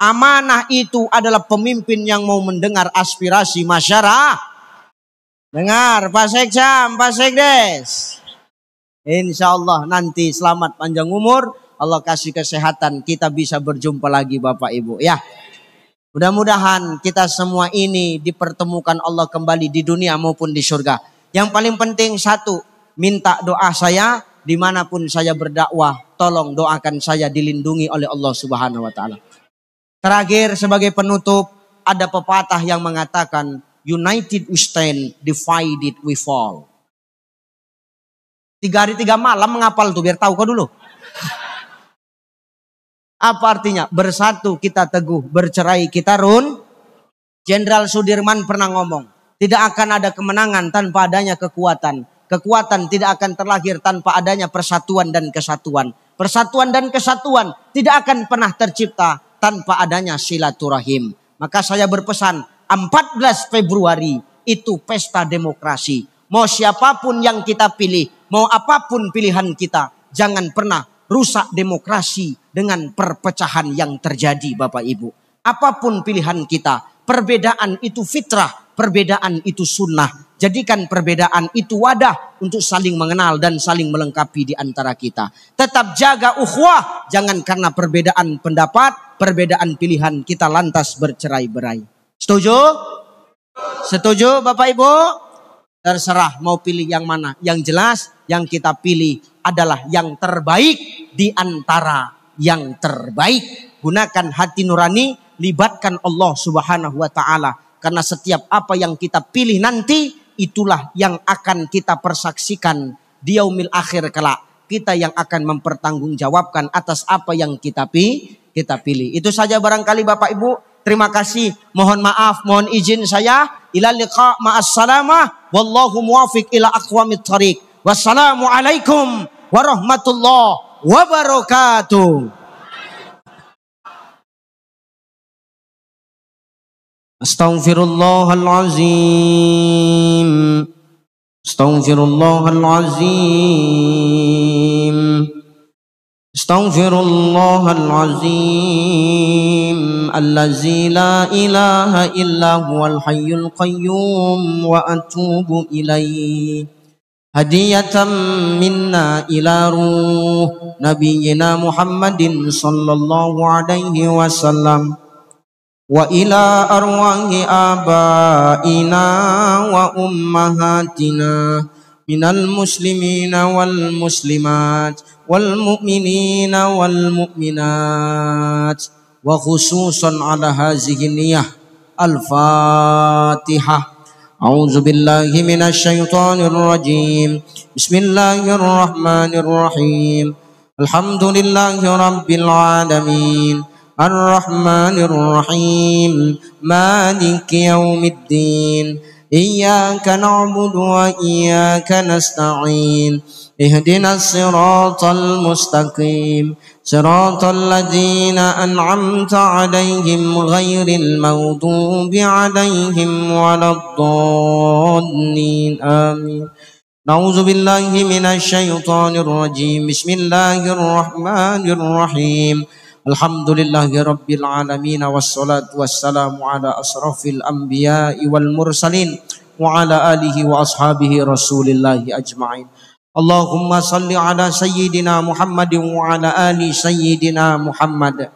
amanah itu adalah pemimpin yang mau mendengar aspirasi masyarakat. Dengar Pak Sekcam, Pak Sekdes. Insya Allah nanti selamat panjang umur. Allah kasih kesehatan. Kita bisa berjumpa lagi Bapak Ibu ya. Mudah-mudahan kita semua ini dipertemukan Allah kembali di dunia maupun di surga. Yang paling penting satu, minta doa saya dimanapun saya berdakwah. Tolong doakan saya dilindungi oleh Allah Subhanahu wa Ta'ala. Terakhir sebagai penutup, ada pepatah yang mengatakan, United we stand, divided we fall. 3 hari 3 malam menghafal tuh biar tahu kau dulu. Apa artinya? Bersatu kita teguh, bercerai kita run. Jenderal Sudirman pernah ngomong, tidak akan ada kemenangan tanpa adanya kekuatan. Kekuatan tidak akan terlahir tanpa adanya persatuan dan kesatuan. Persatuan dan kesatuan tidak akan pernah tercipta tanpa adanya silaturahim. Maka saya berpesan, 14 Februari itu pesta demokrasi. Mau siapapun yang kita pilih, mau apapun pilihan kita, jangan pernah rusak demokrasi dengan perpecahan yang terjadi Bapak Ibu. Apapun pilihan kita, perbedaan itu fitrah, perbedaan itu sunnah. Jadikan perbedaan itu wadah untuk saling mengenal dan saling melengkapi di antara kita. Tetap jaga ukhuwah, jangan karena perbedaan pendapat, perbedaan pilihan kita lantas bercerai-berai. Setuju? Setuju Bapak Ibu? Terserah mau pilih yang mana. Yang jelas yang kita pilih adalah yang terbaik di antara yang terbaik. Gunakan hati nurani, libatkan Allah Subhanahu wa Ta'ala. Karena setiap apa yang kita pilih nanti, itulah yang akan kita persaksikan di yaumil akhir kelak. Kita yang akan mempertanggungjawabkan atas apa yang kita pilih. Itu saja barangkali Bapak Ibu. Terima kasih. Mohon maaf, mohon izin saya. Ila liqa ma'assalamah. Wallahu muwafiq ila aqwamit thariq. Wassalamualaikum warahmatullahi wabarakatuh. Astaghfirullahal azim. Astaghfirullahal azim. Astaghfirullahal azim. Allazi la ilaha illa huwal hayyul qayyum wa atubu ilaihi. Hadiyatan minna ila ruh nabiyyina Muhammadin sallallahu alaihi wasallam wa ila arwahi abaina wa ummahatina minal muslimina wal muslimat wal mu'minina wal mu'minat wa khususan ala hazihi niyah. Al-Fatihah. A'udzu billahi minasy syaithanir rajim. Bismillahirrahmanirrahim. Alhamdulillahi rabbil alamin. Ar-Rahmanir Rahim. Maliki yaumiddin. Iyyaka na'budu wa iyyaka nasta'in. Ihdinas siratal mustaqim. Siratal ladzina an'amta 'alaihim ghairil maghdubi 'alaihim waladdallin. Amin. Na'udzu billahi minasy syaithanir rajim. Bismillahirrahmanirrahim. Alhamdulillahi rabbil alamin wassalatu wassalamu ala asrafil anbiya'i wal mursalin wa ala alihi wa ashabihi rasulillahi ajma'in. Allahumma salli ala sayyidina Muhammadin wa ala ali sayyidina Muhammad.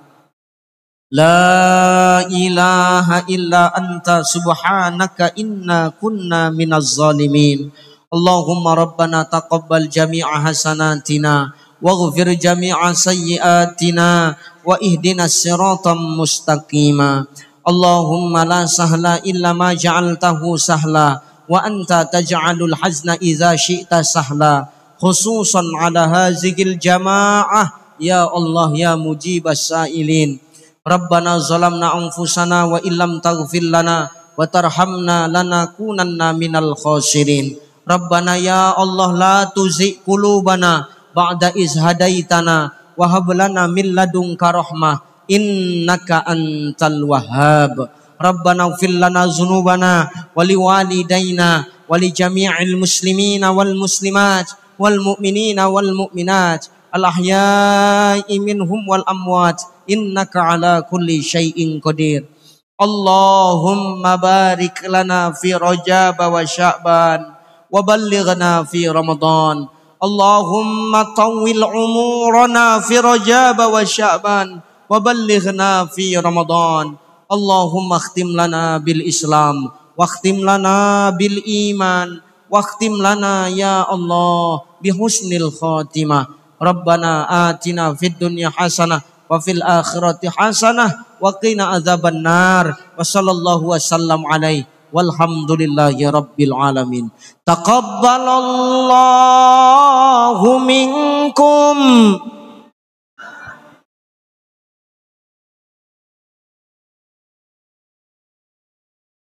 La ilaha illa anta subhanaka inna kunna minaz zalimin. Allahumma rabbana taqabbal jami'a hasanatina waghfir jami'a sayyiatina wa ihdinas siratal mustaqima. Allahumma la sahla illa ma ja'altahu sahla wa anta taj'alul hazna idza syi'ta sahla. Khususan ala hazigil jamaah ya Allah ya mujibas sa'ilin. Rabbana zalamna anfusana wa illam taghfir lana wa tarhamna lanakunanna minal khasirin. Rabbana ya Allah la tuzigh qulubana ba'da iz hadaitana wa hab lana min ladunka rahmah innaka antal wahhab. Rabbana ighfir lana dzunubana wa liwalidayna wa li jami'il muslimina wal muslimat wal mu'minina wal mu'minat al ahya'i minhum wal amwat innaka ala kulli syai'in qadir. Allahumma barik lana fi Rajab wa Sya'ban wa ballighna fi Ramadan. Allahumma tawwil umurana fi Rajab wa Sya'ban wa ballighna fi Ramadan. Allahumma khtim lana bil Islam wa khtim lana bil iman wa khtim lana ya Allah bi husnil khatimah. Rabbana atina fid dunya hasanah wa fil akhirati hasanah wa qina adzaban nar. Wa sallallahu wasallam alaihi walhamdulillahi rabbil alamin. Taqabbalallahu minkum